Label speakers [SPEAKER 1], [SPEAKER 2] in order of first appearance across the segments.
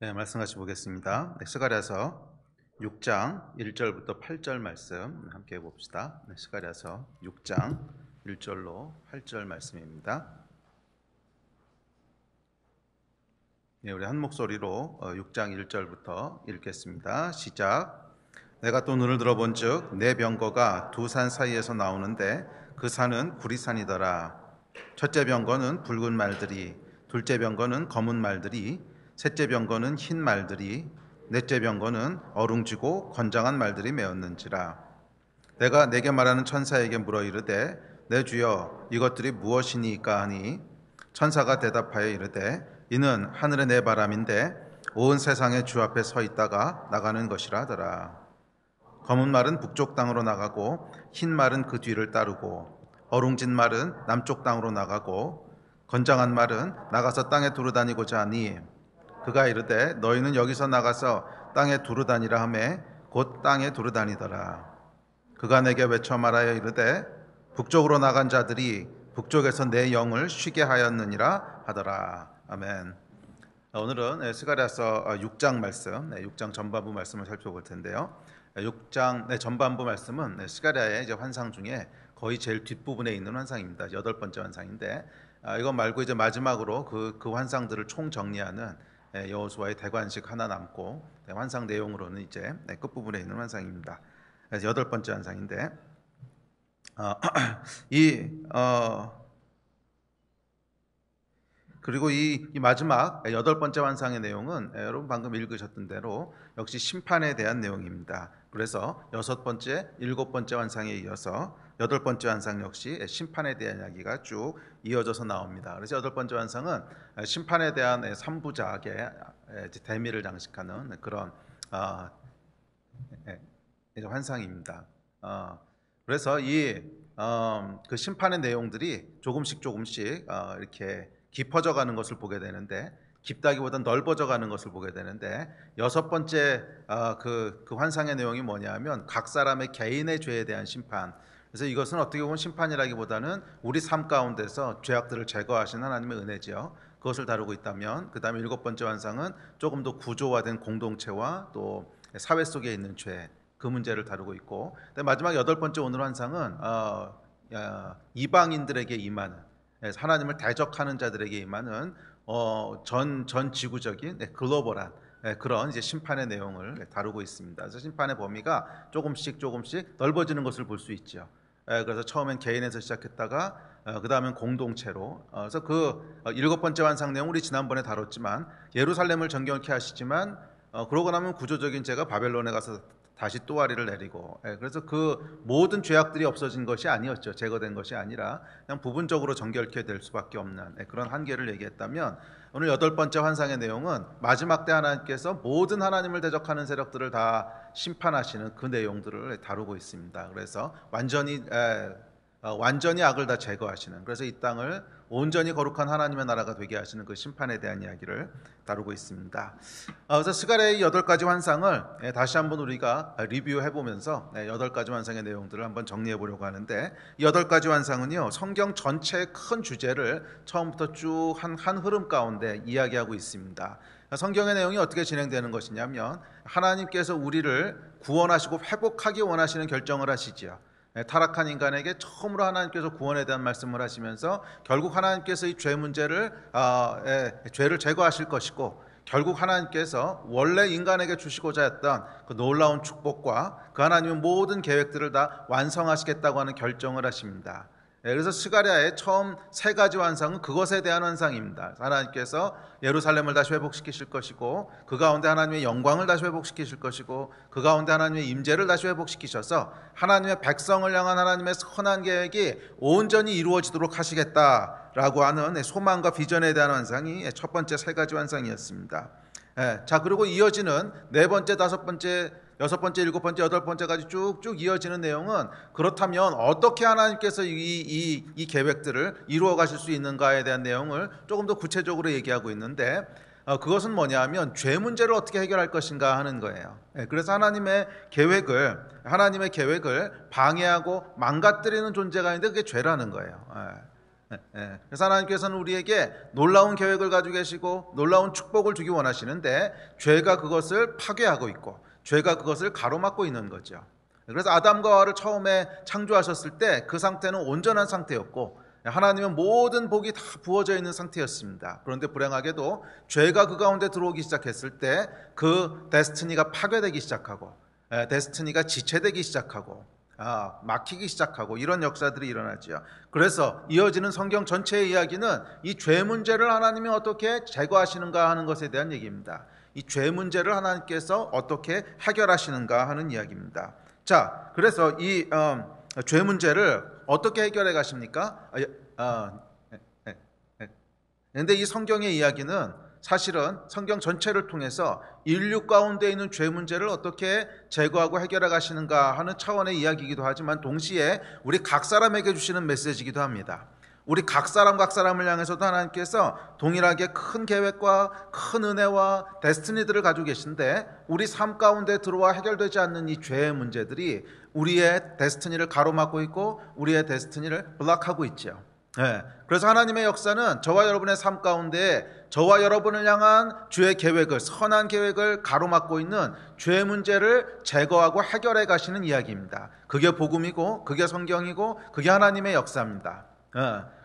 [SPEAKER 1] 네, 말씀 같이 보겠습니다. 스가랴서 6장 1절부터 8절 말씀 함께 봅시다. 스가랴서 6장 1절로 8절 말씀입니다. 우리 한 목소리로 6장 1절부터 읽겠습니다. 시작. 내가 또 눈을 들어본즉 내 병거가 두 산 사이에서 나오는데 그 산은 구리산이더라. 첫째 병거는 붉은 말들이, 둘째 병거는 검은 말들이, 셋째 병거는 흰 말들이, 넷째 병거는 어룽지고 건장한 말들이 메었는지라. 내가 내게 말하는 천사에게 물어 이르되 내 주여 이것들이 무엇이니까 하니 천사가 대답하여 이르되 이는 하늘의 내 바람인데 온 세상의 주 앞에 서 있다가 나가는 것이라 하더라. 검은 말은 북쪽 땅으로 나가고 흰 말은 그 뒤를 따르고 어룽진 말은 남쪽 땅으로 나가고 건장한 말은 나가서 땅에 두루다니고자 하니 그가 이르되 너희는 여기서 나가서 땅에 두루다니라 하매 곧 땅에 두루다니더라. 그가 내게 외쳐 말하여 이르되 북쪽으로 나간 자들이 북쪽에서 내 영을 쉬게 하였느니라 하더라. 아멘. 오늘은 스가랴서 6장 말씀, 6장 전반부 말씀을 살펴볼 텐데요. 6장 전반부 말씀은 스가랴의 이제 환상 중에 거의 제일 뒷부분에 있는 환상입니다. 8번째 환상인데 이것 말고 이제 마지막으로 그 환상들을 총 정리하는 여호수아의 대관식 하나 남고 환상 내용으로는 이제 끝부분에 있는 환상입니다. 그래서 8번째 환상인데 그리고 이 마지막 8번째 환상의 내용은 여러분 방금 읽으셨던 대로 역시 심판에 대한 내용입니다. 그래서 6번째, 7번째 환상에 이어서 8번째 환상 역시 심판에 대한 이야기가 쭉 이어져서 나옵니다. 그래서 8번째 환상은 심판에 대한 3부작의 대미를 장식하는 그런 환상입니다. 그래서 그 심판의 내용들이 조금씩 이렇게 깊어져 가는 것을 보게 되는데, 깊다기보다는 넓어져 가는 것을 보게 되는데, 6번째 그 환상의 내용이 뭐냐면 각 사람의 개인의 죄에 대한 심판. 그래서 이것은 어떻게 보면 심판이라기보다는 우리 삶 가운데서 죄악들을 제거하신 하나님의 은혜지요. 그것을 다루고 있다면, 그 다음에 7번째 환상은 조금 더 구조화된 공동체와 또 사회 속에 있는 죄, 그 문제를 다루고 있고, 마지막 8번째 오늘 환상은 이방인들에게 임하는, 하나님을 대적하는 자들에게 임하는 전 지구적인 글로벌한 그런 이제 심판의 내용을 다루고 있습니다. 그래서 심판의 범위가 조금씩 넓어지는 것을 볼 수 있죠. 그래서 처음엔 개인에서 시작했다가 그 다음엔 공동체로. 그래서 그 7번째 환상 내용 우리 지난번에 다뤘지만 예루살렘을 정결케 하시지만 그러고 나면 구조적인 죄가 바벨론에 가서 다시 또아리를 내리고, 그래서 그 모든 죄악들이 없어진 것이 아니었죠. 제거된 것이 아니라 그냥 부분적으로 정결케 될 수밖에 없는 그런 한계를 얘기했다면, 오늘 8번째 환상의 내용은 마지막 때 하나님께서 모든 하나님을 대적하는 세력들을 다 심판하시는 그 내용들을 다루고 있습니다. 그래서 완전히 악을 다 제거하시는, 그래서 이 땅을 온전히 거룩한 하나님의 나라가 되게 하시는 그 심판에 대한 이야기를 다루고 있습니다. 그래서 스가랴의 8가지 환상을 다시 한번 우리가 리뷰해 보면서 8가지 환상의 내용들을 한번 정리해 보려고 하는데, 이 8가지 환상은요 성경 전체의 큰 주제를 처음부터 쭉 한 흐름 가운데 이야기하고 있습니다. 성경의 내용이 어떻게 진행되는 것이냐면, 하나님께서 우리를 구원하시고 회복하기 원하시는 결정을 하시지요. 타락한 인간에게 처음으로 하나님께서 구원에 대한 말씀을 하시면서 결국 하나님께서 이 죄 문제를 죄를 제거하실 것이고, 결국 하나님께서 원래 인간에게 주시고자 했던 그 놀라운 축복과 그 하나님의 모든 계획들을 다 완성하시겠다고 하는 결정을 하십니다. 그래서 스가랴의 처음 3가지 환상은 그것에 대한 환상입니다. 하나님께서 예루살렘을 다시 회복시키실 것이고, 그 가운데 하나님의 영광을 다시 회복시키실 것이고, 그 가운데 하나님의 임재를 다시 회복시키셔서 하나님의 백성을 향한 하나님의 선한 계획이 온전히 이루어지도록 하시겠다라고 하는 소망과 비전에 대한 환상이 첫 번째 3가지 환상이었습니다. 자, 그리고 이어지는 4번째, 5번째, 6번째, 7번째, 8번째까지 쭉쭉 이어지는 내용은, 그렇다면 어떻게 하나님께서 이 계획들을 이루어 가실 수 있는가에 대한 내용을 조금 더 구체적으로 얘기하고 있는데, 그것은 뭐냐 하면 죄 문제를 어떻게 해결할 것인가 하는 거예요. 그래서 하나님의 계획을 방해하고 망가뜨리는 존재가 있는데 그게 죄라는 거예요. 그래서 하나님께서는 우리에게 놀라운 계획을 가지고 계시고 놀라운 축복을 주기 원하시는데 죄가 그것을 파괴하고 있고 죄가 그것을 가로막고 있는 거죠. 그래서 아담과 하와를 처음에 창조하셨을 때 그 상태는 온전한 상태였고 하나님은 모든 복이 다 부어져 있는 상태였습니다. 그런데 불행하게도 죄가 그 가운데 들어오기 시작했을 때 그 데스티니가 파괴되기 시작하고 데스티니가 지체되기 시작하고 막히기 시작하고 이런 역사들이 일어나죠. 그래서 이어지는 성경 전체의 이야기는 이 죄 문제를 하나님이 어떻게 제거하시는가 하는 것에 대한 얘기입니다. 이 죄 문제를 하나님께서 어떻게 해결하시는가 하는 이야기입니다. 자, 그래서 이 죄 문제를 어떻게 해결해 가십니까? 그런데 이 성경의 이야기는 사실은 성경 전체를 통해서 인류 가운데 있는 죄 문제를 어떻게 제거하고 해결해 가시는가 하는 차원의 이야기이기도 하지만 동시에 우리 각 사람에게 주시는 메시지이기도 합니다. 우리 각 사람을 향해서도 하나님께서 동일하게 큰 계획과 큰 은혜와 데스티니들을 가지고 계신데 우리 삶 가운데 들어와 해결되지 않는 이 죄의 문제들이 우리의 데스티니를 가로막고 있고 우리의 데스티니를 블락하고 있죠. 그래서 하나님의 역사는 저와 여러분의 삶 가운데 저와 여러분을 향한 주의 계획을, 선한 계획을 가로막고 있는 죄 문제를 제거하고 해결해 가시는 이야기입니다. 그게 복음이고 그게 성경이고 그게 하나님의 역사입니다.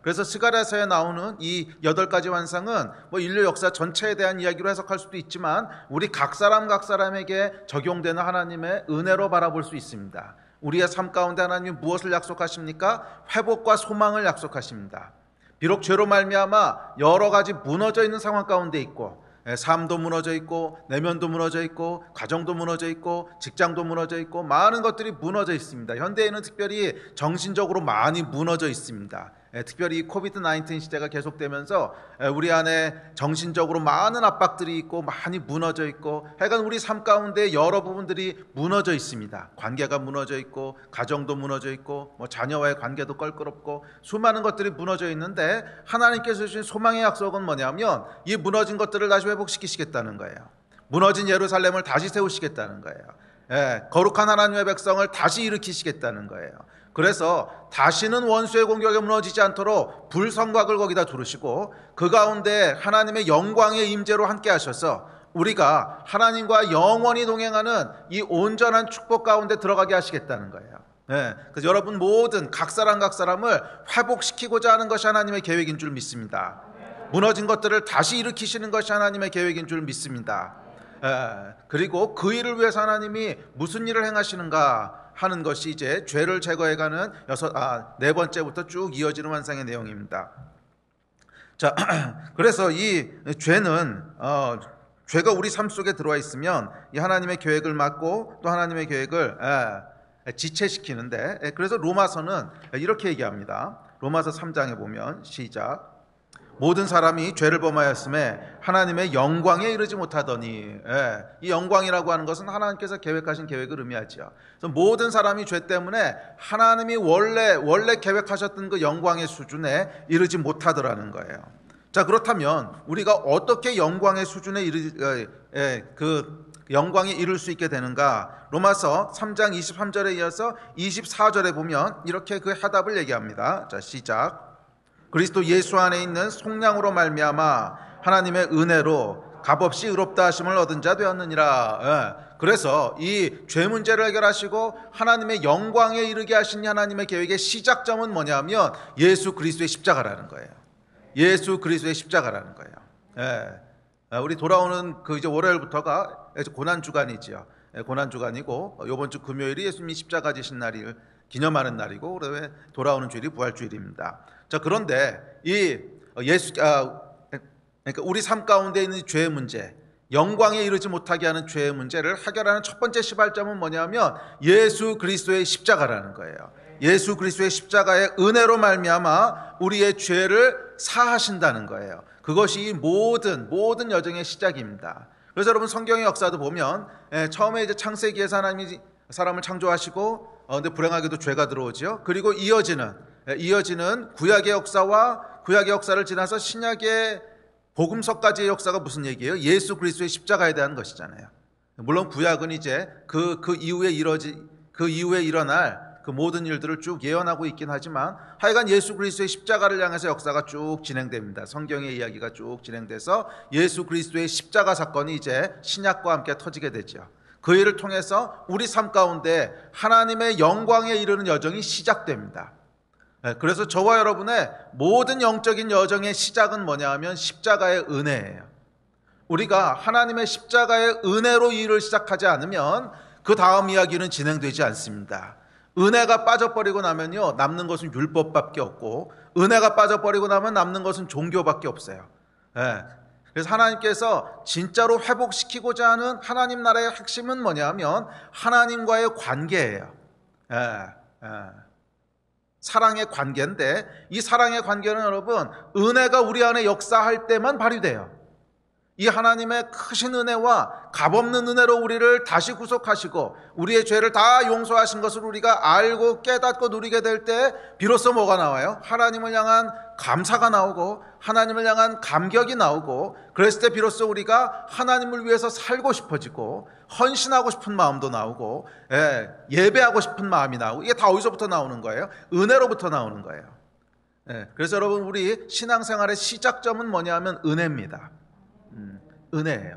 [SPEAKER 1] 그래서 스가랴서에 나오는 이 8가지 환상은 인류 역사 전체에 대한 이야기로 해석할 수도 있지만 우리 각 사람에게 적용되는 하나님의 은혜로 바라볼 수 있습니다. 우리의 삶 가운데 하나님이 무엇을 약속하십니까? 회복과 소망을 약속하십니다. 비록 죄로 말미암아 여러 가지 무너져 있는 상황 가운데 있고 삶도 무너져 있고 내면도 무너져 있고 가정도 무너져 있고 직장도 무너져 있고 많은 것들이 무너져 있습니다. 현대에는 특별히 정신적으로 많이 무너져 있습니다. 특별히 코비드-19 시대가 계속되면서 우리 안에 정신적으로 많은 압박들이 있고 많이 무너져 있고 하여간 우리 삶 가운데 여러 부분들이 무너져 있습니다. 관계가 무너져 있고 가정도 무너져 있고 자녀와의 관계도 껄끄럽고 수많은 것들이 무너져 있는데 하나님께서 주신 소망의 약속은 뭐냐면 이 무너진 것들을 다시 회복시키시겠다는 거예요. 무너진 예루살렘을 다시 세우시겠다는 거예요. 거룩한 하나님의 백성을 다시 일으키시겠다는 거예요. 그래서 다시는 원수의 공격에 무너지지 않도록 불성곽을 거기다 두르시고 그 가운데 하나님의 영광의 임재로 함께 하셔서 우리가 하나님과 영원히 동행하는 이 온전한 축복 가운데 들어가게 하시겠다는 거예요. 그래서 여러분 모든 각 사람을 회복시키고자 하는 것이 하나님의 계획인 줄 믿습니다. 무너진 것들을 다시 일으키시는 것이 하나님의 계획인 줄 믿습니다. 그리고 그 일을 위해서 하나님이 무슨 일을 행하시는가 하는 것이 이제 죄를 제거해가는 네 번째부터 쭉 이어지는 환상의 내용입니다. 자, 그래서 이 죄는 죄가 우리 삶 속에 들어와 있으면 이 하나님의 계획을 막고 또 하나님의 계획을 지체시키는데 그래서 로마서는 이렇게 얘기합니다. 로마서 3장에 보면 시작. 모든 사람이 죄를 범하였음에 하나님의 영광에 이르지 못하더니 이 영광이라고 하는 것은 하나님께서 계획하신 계획을 의미하죠. 그래서 모든 사람이 죄 때문에 하나님이 원래 계획하셨던 그 영광의 수준에 이르지 못하더라는 거예요. 자, 그렇다면 우리가 어떻게 영광의 수준에 영광에 이룰 수 있게 되는가? 로마서 3장 23절에 이어서 24절에 보면 이렇게 그 해답을 얘기합니다. 자, 시작. 그리스도 예수 안에 있는 속량으로 말미암아 하나님의 은혜로 값없이 의롭다 하심을 얻은 자 되었느니라. 그래서 이 죄 문제를 해결하시고 하나님의 영광에 이르게 하신 하나님의 계획의 시작점은 뭐냐면 예수 그리스도의 십자가라는 거예요. 예수 그리스도의 십자가라는 거예요. 우리 돌아오는 그 이제 월요일부터가 고난 주간이지요. 고난 주간이고 이번 주 금요일이 예수님이 십자가 지신 날을 기념하는 날이고 그다음에 돌아오는 주일이 부활 주일입니다. 자, 그런데 이 그러니까 우리 삶 가운데 있는 죄의 문제, 영광에 이르지 못하게 하는 죄의 문제를 해결하는 첫 번째 시발점은 뭐냐면 예수 그리스도의 십자가라는 거예요. 예수 그리스도의 십자가의 은혜로 말미암아 우리의 죄를 사하신다는 거예요. 그것이 이 모든 여정의 시작입니다. 그래서 여러분 성경의 역사도 보면 처음에 이제 창세기에서 하나님이 사람을 창조하시고 근데 불행하게도 죄가 들어오죠. 그리고 이어지는 구약의 역사와 구약의 역사를 지나서 신약의 복음서까지의 역사가 무슨 얘기예요? 예수 그리스도의 십자가에 대한 것이잖아요. 물론 구약은 이제 그 이후에 일어날 그 그 모든 일들을 쭉 예언하고 있긴 하지만 하여간 예수 그리스도의 십자가를 향해서 역사가 쭉 진행됩니다. 성경의 이야기가 쭉 진행돼서 예수 그리스도의 십자가 사건이 이제 신약과 함께 터지게 되죠. 그 일을 통해서 우리 삶 가운데 하나님의 영광에 이르는 여정이 시작됩니다. 그래서 저와 여러분의 모든 영적인 여정의 시작은 뭐냐 하면 십자가의 은혜예요. 우리가 하나님의 십자가의 은혜로 이 일을 시작하지 않으면 그 다음 이야기는 진행되지 않습니다. 은혜가 빠져버리고 나면요, 남는 것은 율법밖에 없고, 은혜가 빠져버리고 나면 남는 것은 종교밖에 없어요. 그래서 하나님께서 진짜로 회복시키고자 하는 하나님 나라의 핵심은 뭐냐 하면 하나님과의 관계예요. 사랑의 관계인데, 이 사랑의 관계는 여러분 은혜가 우리 안에 역사할 때만 발휘돼요. 이 하나님의 크신 은혜와 값없는 은혜로 우리를 다시 구속하시고 우리의 죄를 다 용서하신 것을 우리가 알고 깨닫고 누리게 될 때 비로소 뭐가 나와요? 하나님을 향한 감사가 나오고 하나님을 향한 감격이 나오고, 그랬을 때 비로소 우리가 하나님을 위해서 살고 싶어지고 헌신하고 싶은 마음도 나오고, 예배하고 싶은 마음이 나오고, 이게 다 어디서부터 나오는 거예요? 은혜로부터 나오는 거예요. 그래서 여러분, 우리 신앙생활의 시작점은 뭐냐 하면 은혜입니다. 은혜예요.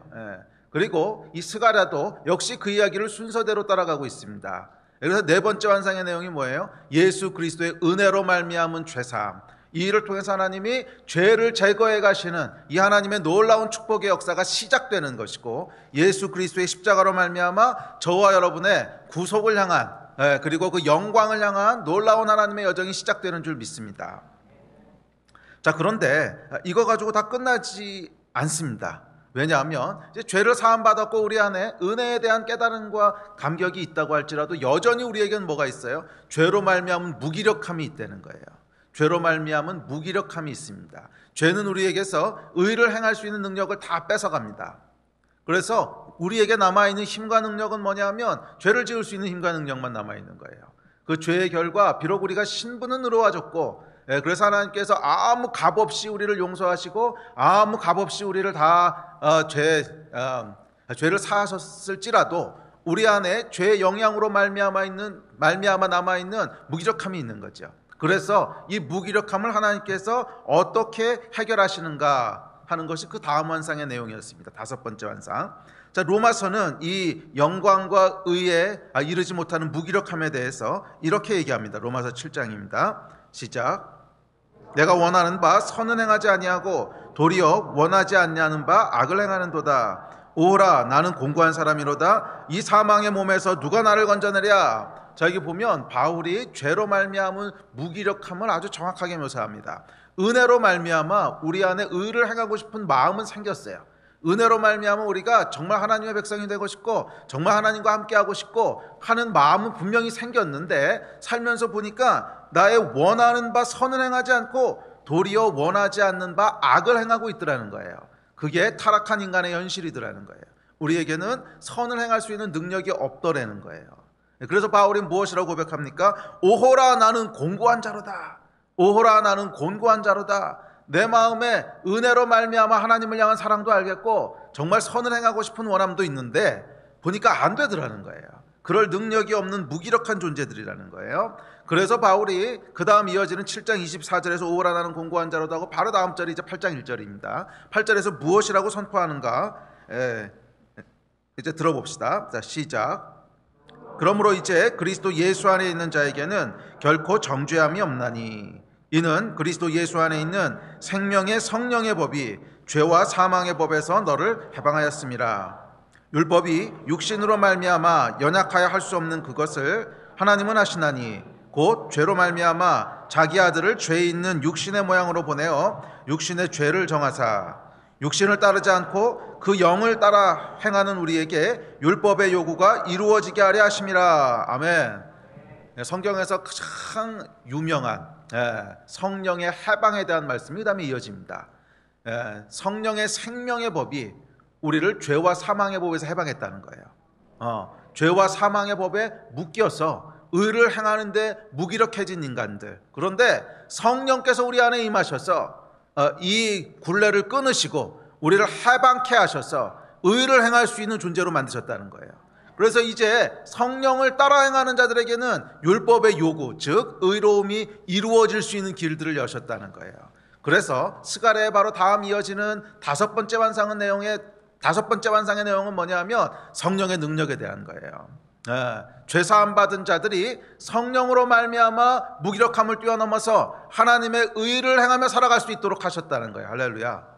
[SPEAKER 1] 그리고 이 스가랴도 역시 그 이야기를 순서대로 따라가고 있습니다. 그래서 네 번째 환상의 내용이 뭐예요? 예수 그리스도의 은혜로 말미암은 죄사함. 이 일을 통해서 하나님이 죄를 제거해 가시는 이 하나님의 놀라운 축복의 역사가 시작되는 것이고, 예수 그리스도의 십자가로 말미암아 저와 여러분의 구속을 향한, 그리고 그 영광을 향한 놀라운 하나님의 여정이 시작되는 줄 믿습니다. 자, 그런데 이거 가지고 다 끝나지 않습니다. 왜냐하면 이제 죄를 사함받았고 우리 안에 은혜에 대한 깨달음과 감격이 있다고 할지라도 여전히 우리에게는 뭐가 있어요? 죄로 말미암은 무기력함이 있다는 거예요. 죄로 말미암은 무기력함이 있습니다. 죄는 우리에게서 의를 행할 수 있는 능력을 다 뺏어갑니다. 그래서 우리에게 남아있는 힘과 능력은 뭐냐면 죄를 지을 수 있는 힘과 능력만 남아있는 거예요. 그 죄의 결과 비록 우리가 신분은 의로워졌고, 그래서 하나님께서 아무 값 없이 우리를 용서하시고 아무 값 없이 우리를 다 죄를 사하셨을지라도 우리 안에 죄의 영향으로 말미암아 남아있는 무기력함이 있는 거죠. 그래서 이 무기력함을 하나님께서 어떻게 해결하시는가 하는 것이 그 다음 환상의 내용이었습니다. 다섯 번째 환상. 자, 로마서는 이 영광과 의에 이르지 못하는 무기력함에 대해서 이렇게 얘기합니다. 로마서 7장입니다. 시작. 내가 원하는 바 선은 행하지 아니하고 도리어 원하지 않냐는 바 악을 행하는도다. 오호라, 나는 공고한 사람이로다. 이 사망의 몸에서 누가 나를 건져내랴. 자, 여기 보면 바울이 죄로 말미암은 무기력함을 아주 정확하게 묘사합니다. 은혜로 말미암아 우리 안에 의를 행하고 싶은 마음은 생겼어요. 은혜로 말미암아 우리가 정말 하나님의 백성이 되고 싶고 정말 하나님과 함께하고 싶고 하는 마음은 분명히 생겼는데, 살면서 보니까 나의 원하는 바 선을 행하지 않고 도리어 원하지 않는 바 악을 행하고 있더라는 거예요. 그게 타락한 인간의 현실이더라는 거예요. 우리에게는 선을 행할 수 있는 능력이 없더라는 거예요. 그래서 바울이 무엇이라고 고백합니까? 오호라, 나는 곤고한 자로다. 오호라, 나는 곤고한 자로다. 내 마음에 은혜로 말미암아 하나님을 향한 사랑도 알겠고 정말 선을 행하고 싶은 원함도 있는데 보니까 안 되더라는 거예요. 그럴 능력이 없는 무기력한 존재들이라는 거예요. 그래서 바울이 그 다음 이어지는 7장 24절에서 오호라, 나는 곤고한 자로다 하고 바로 다음 절이 이제 8장 1절입니다. 8절에서 무엇이라고 선포하는가 이제 들어봅시다. 자, 시작. 그러므로 이제 그리스도 예수 안에 있는 자에게는 결코 정죄함이 없나니, 이는 그리스도 예수 안에 있는 생명의 성령의 법이 죄와 사망의 법에서 너를 해방하였음이라. 율법이 육신으로 말미암아 연약하여 할 수 없는 그것을 하나님은 하시나니, 곧 죄로 말미암아 자기 아들을 죄 있는 육신의 모양으로 보내어 육신의 죄를 정하사 육신을 따르지 않고 그 영을 따라 행하는 우리에게 율법의 요구가 이루어지게 하려 하심이라. 아멘. 성경에서 가장 유명한 성령의 해방에 대한 말씀이 그 다음에 이어집니다. 성령의 생명의 법이 우리를 죄와 사망의 법에서 해방했다는 거예요. 죄와 사망의 법에 묶여서 의를 행하는데 무기력해진 인간들, 그런데 성령께서 우리 안에 임하셔서 이 굴레를 끊으시고 우리를 해방케 하셔서 의를 행할 수 있는 존재로 만드셨다는 거예요. 그래서 이제 성령을 따라 행하는 자들에게는 율법의 요구, 즉 의로움이 이루어질 수 있는 길들을 여셨다는 거예요. 그래서 스가랴의 바로 다음 이어지는 다섯 번째 완상의 내용은 뭐냐면 성령의 능력에 대한 거예요. 죄 사함 받은 자들이 성령으로 말미암아 무기력함을 뛰어넘어서 하나님의 의를 행하며 살아갈 수 있도록 하셨다는 거예요. 할렐루야.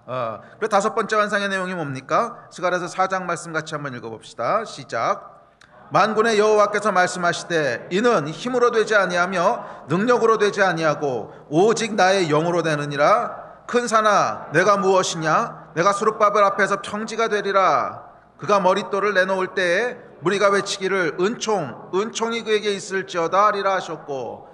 [SPEAKER 1] 그리고 다섯 번째 완상의 내용이 뭡니까? 스가랴서 4장 말씀 같이 한번 읽어봅시다. 시작. 만군의 여호와께서 말씀하시되 이는 힘으로 되지 아니하며 능력으로 되지 아니하고 오직 나의 영으로 되느니라. 큰 산아 내가 무엇이냐? 내가 수룹바벨 앞에서 평지가 되리라. 그가 머릿돌을 내놓을 때에 무리가 외치기를 은총이 그에게 있을지어다 하리라 하셨고.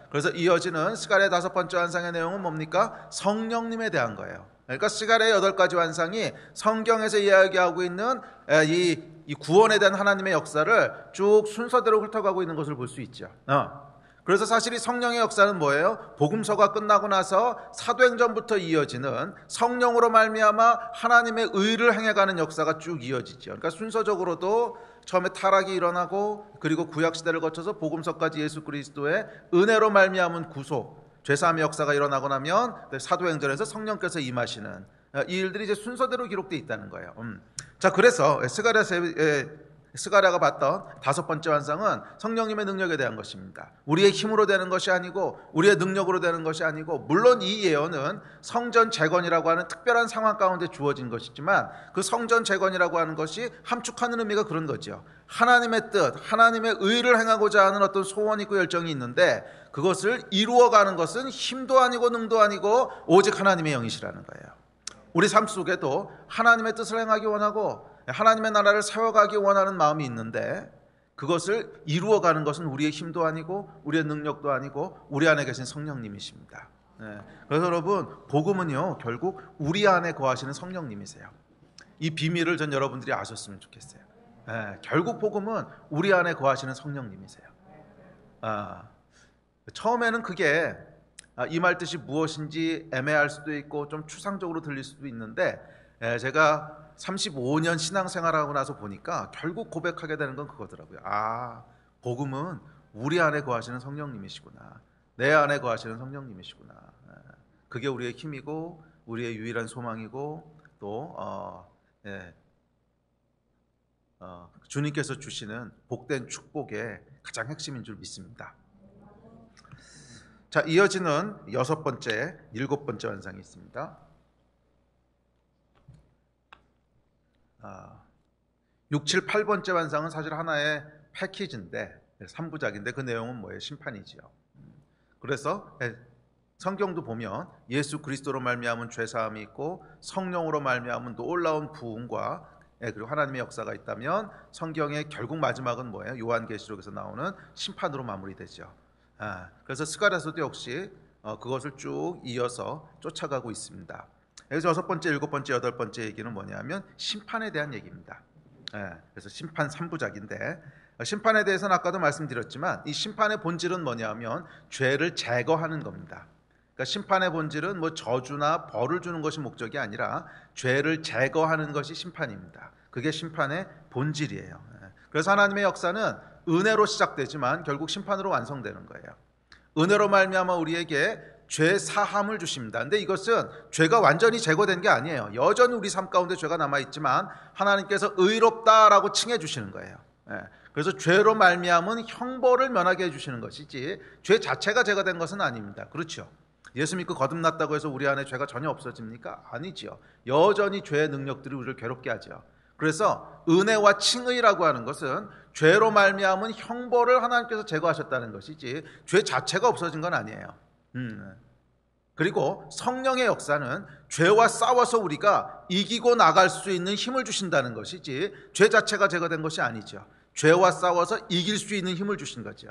[SPEAKER 1] 그래서 이어지는 스가랴의 다섯 번째 완상의 내용은 뭡니까? 성령님에 대한 거예요. 그러니까 스가랴의 8가지 완상이 성경에서 이야기하고 있는 이 구원에 대한 하나님의 역사를 쭉 순서대로 훑어가고 있는 것을 볼 수 있죠. 그래서 사실 이 성령의 역사는 뭐예요? 복음서가 끝나고 나서 사도행전부터 이어지는 성령으로 말미암아 하나님의 의를 행해가는 역사가 쭉 이어지죠. 그러니까 순서적으로도 처음에 타락이 일어나고 그리고 구약시대를 거쳐서 복음서까지 예수 그리스도의 은혜로 말미암은 구속, 죄사함의 역사가 일어나고 나면 사도행전에서 성령께서 임하시는 이 일들이 이제 순서대로 기록되어 있다는 거예요. 자, 그래서 스가랴가 봤던 다섯 번째 완상은 성령님의 능력에 대한 것입니다. 우리의 힘으로 되는 것이 아니고 우리의 능력으로 되는 것이 아니고, 물론 이 예언은 성전 재건이라고 하는 특별한 상황 가운데 주어진 것이지만 그 성전 재건이라고 하는 것이 함축하는 의미가 그런 거죠. 하나님의 뜻, 하나님의 의를 행하고자 하는 어떤 소원이 있고 열정이 있는데 그것을 이루어가는 것은 힘도 아니고 능도 아니고 오직 하나님의 영이시라는 거예요. 우리 삶 속에도 하나님의 뜻을 행하기 원하고 하나님의 나라를 세워가기 원하는 마음이 있는데 그것을 이루어가는 것은 우리의 힘도 아니고 우리의 능력도 아니고 우리 안에 계신 성령님이십니다. 그래서 여러분, 복음은요 결국 우리 안에 거하시는 성령님이세요. 이 비밀을 전 여러분들이 아셨으면 좋겠어요. 결국 복음은 우리 안에 거하시는 성령님이세요. 처음에는 그게 이 말 뜻이 무엇인지 애매할 수도 있고 좀 추상적으로 들릴 수도 있는데, 제가 35년 신앙생활하고 나서 보니까 결국 고백하게 되는 건 그거더라고요. 복음은 우리 안에 거하시는 성령님이시구나. 내 안에 거하시는 성령님이시구나. 그게 우리의 힘이고 우리의 유일한 소망이고 또 주님께서 주시는 복된 축복의 가장 핵심인 줄 믿습니다. 자, 이어지는 일곱 번째 완상이 있습니다. 6, 7, 8번째 완상은 사실 하나의 패키지인데 3부작인데 그 내용은 뭐예요? 심판이지요. 그래서 성경도 보면 예수 그리스도로 말미암은 죄사함이 있고 성령으로 말미암은 놀라운 부흥과 그리고 하나님의 역사가 있다면 성경의 결국 마지막은 뭐예요? 요한계시록에서 나오는 심판으로 마무리되죠. 그래서 스가랴서도 역시 그것을 쭉 이어서 쫓아가고 있습니다. 여기서 6번째, 7번째, 8번째 얘기는 뭐냐면 심판에 대한 얘기입니다. 그래서 심판 3부작인데 심판에 대해서는 아까도 말씀드렸지만 이 심판의 본질은 뭐냐면 죄를 제거하는 겁니다. 그러니까 심판의 본질은 뭐 저주나 벌을 주는 것이 목적이 아니라 죄를 제거하는 것이 심판입니다. 그게 심판의 본질이에요. 그래서 하나님의 역사는 은혜로 시작되지만 결국 심판으로 완성되는 거예요. 은혜로 말미암아 우리에게 죄 사함을 주십니다. 근데 이것은 죄가 완전히 제거된 게 아니에요. 여전히 우리 삶 가운데 죄가 남아있지만 하나님께서 의롭다라고 칭해 주시는 거예요. 그래서 죄로 말미암은 형벌을 면하게 해주시는 것이지 죄 자체가 제거된 것은 아닙니다. 그렇죠? 예수 믿고 거듭났다고 해서 우리 안에 죄가 전혀 없어집니까? 아니지요. 여전히 죄의 능력들이 우리를 괴롭게 하죠. 그래서 은혜와 칭의라고 하는 것은 죄로 말미암은 형벌을 하나님께서 제거하셨다는 것이지 죄 자체가 없어진 건 아니에요. 그리고 성령의 역사는 죄와 싸워서 우리가 이기고 나갈 수 있는 힘을 주신다는 것이지 죄 자체가 제거된 것이 아니죠. 죄와 싸워서 이길 수 있는 힘을 주신 거죠.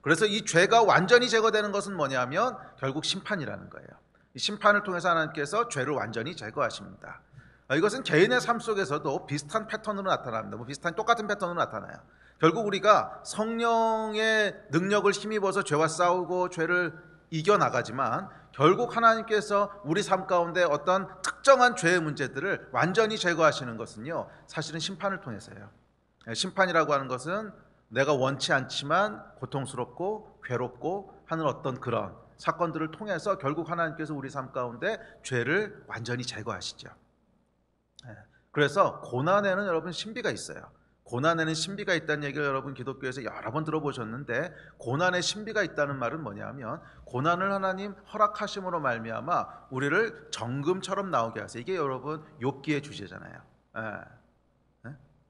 [SPEAKER 1] 그래서 이 죄가 완전히 제거되는 것은 뭐냐면 결국 심판이라는 거예요. 이 심판을 통해서 하나님께서 죄를 완전히 제거하십니다. 이것은 개인의 삶 속에서도 비슷한 패턴으로 나타납니다. 똑같은 패턴으로 나타나요. 결국 우리가 성령의 능력을 힘입어서 죄와 싸우고 죄를 이겨나가지만 결국 하나님께서 우리 삶 가운데 어떤 특정한 죄의 문제들을 완전히 제거하시는 것은요 사실은 심판을 통해서예요. 심판이라고 하는 것은 내가 원치 않지만 고통스럽고 괴롭고 하는 어떤 그런 사건들을 통해서 결국 하나님께서 우리 삶 가운데 죄를 완전히 제거하시죠. 그래서 고난에는 여러분 신비가 있어요. 고난에는 신비가 있다는 얘기를 여러분 기독교에서 여러 번 들어보셨는데, 고난에 신비가 있다는 말은 뭐냐면 고난을 하나님 허락하심으로 말미암아 우리를 정금처럼 나오게 하세요. 이게 여러분 욥기의 주제잖아요.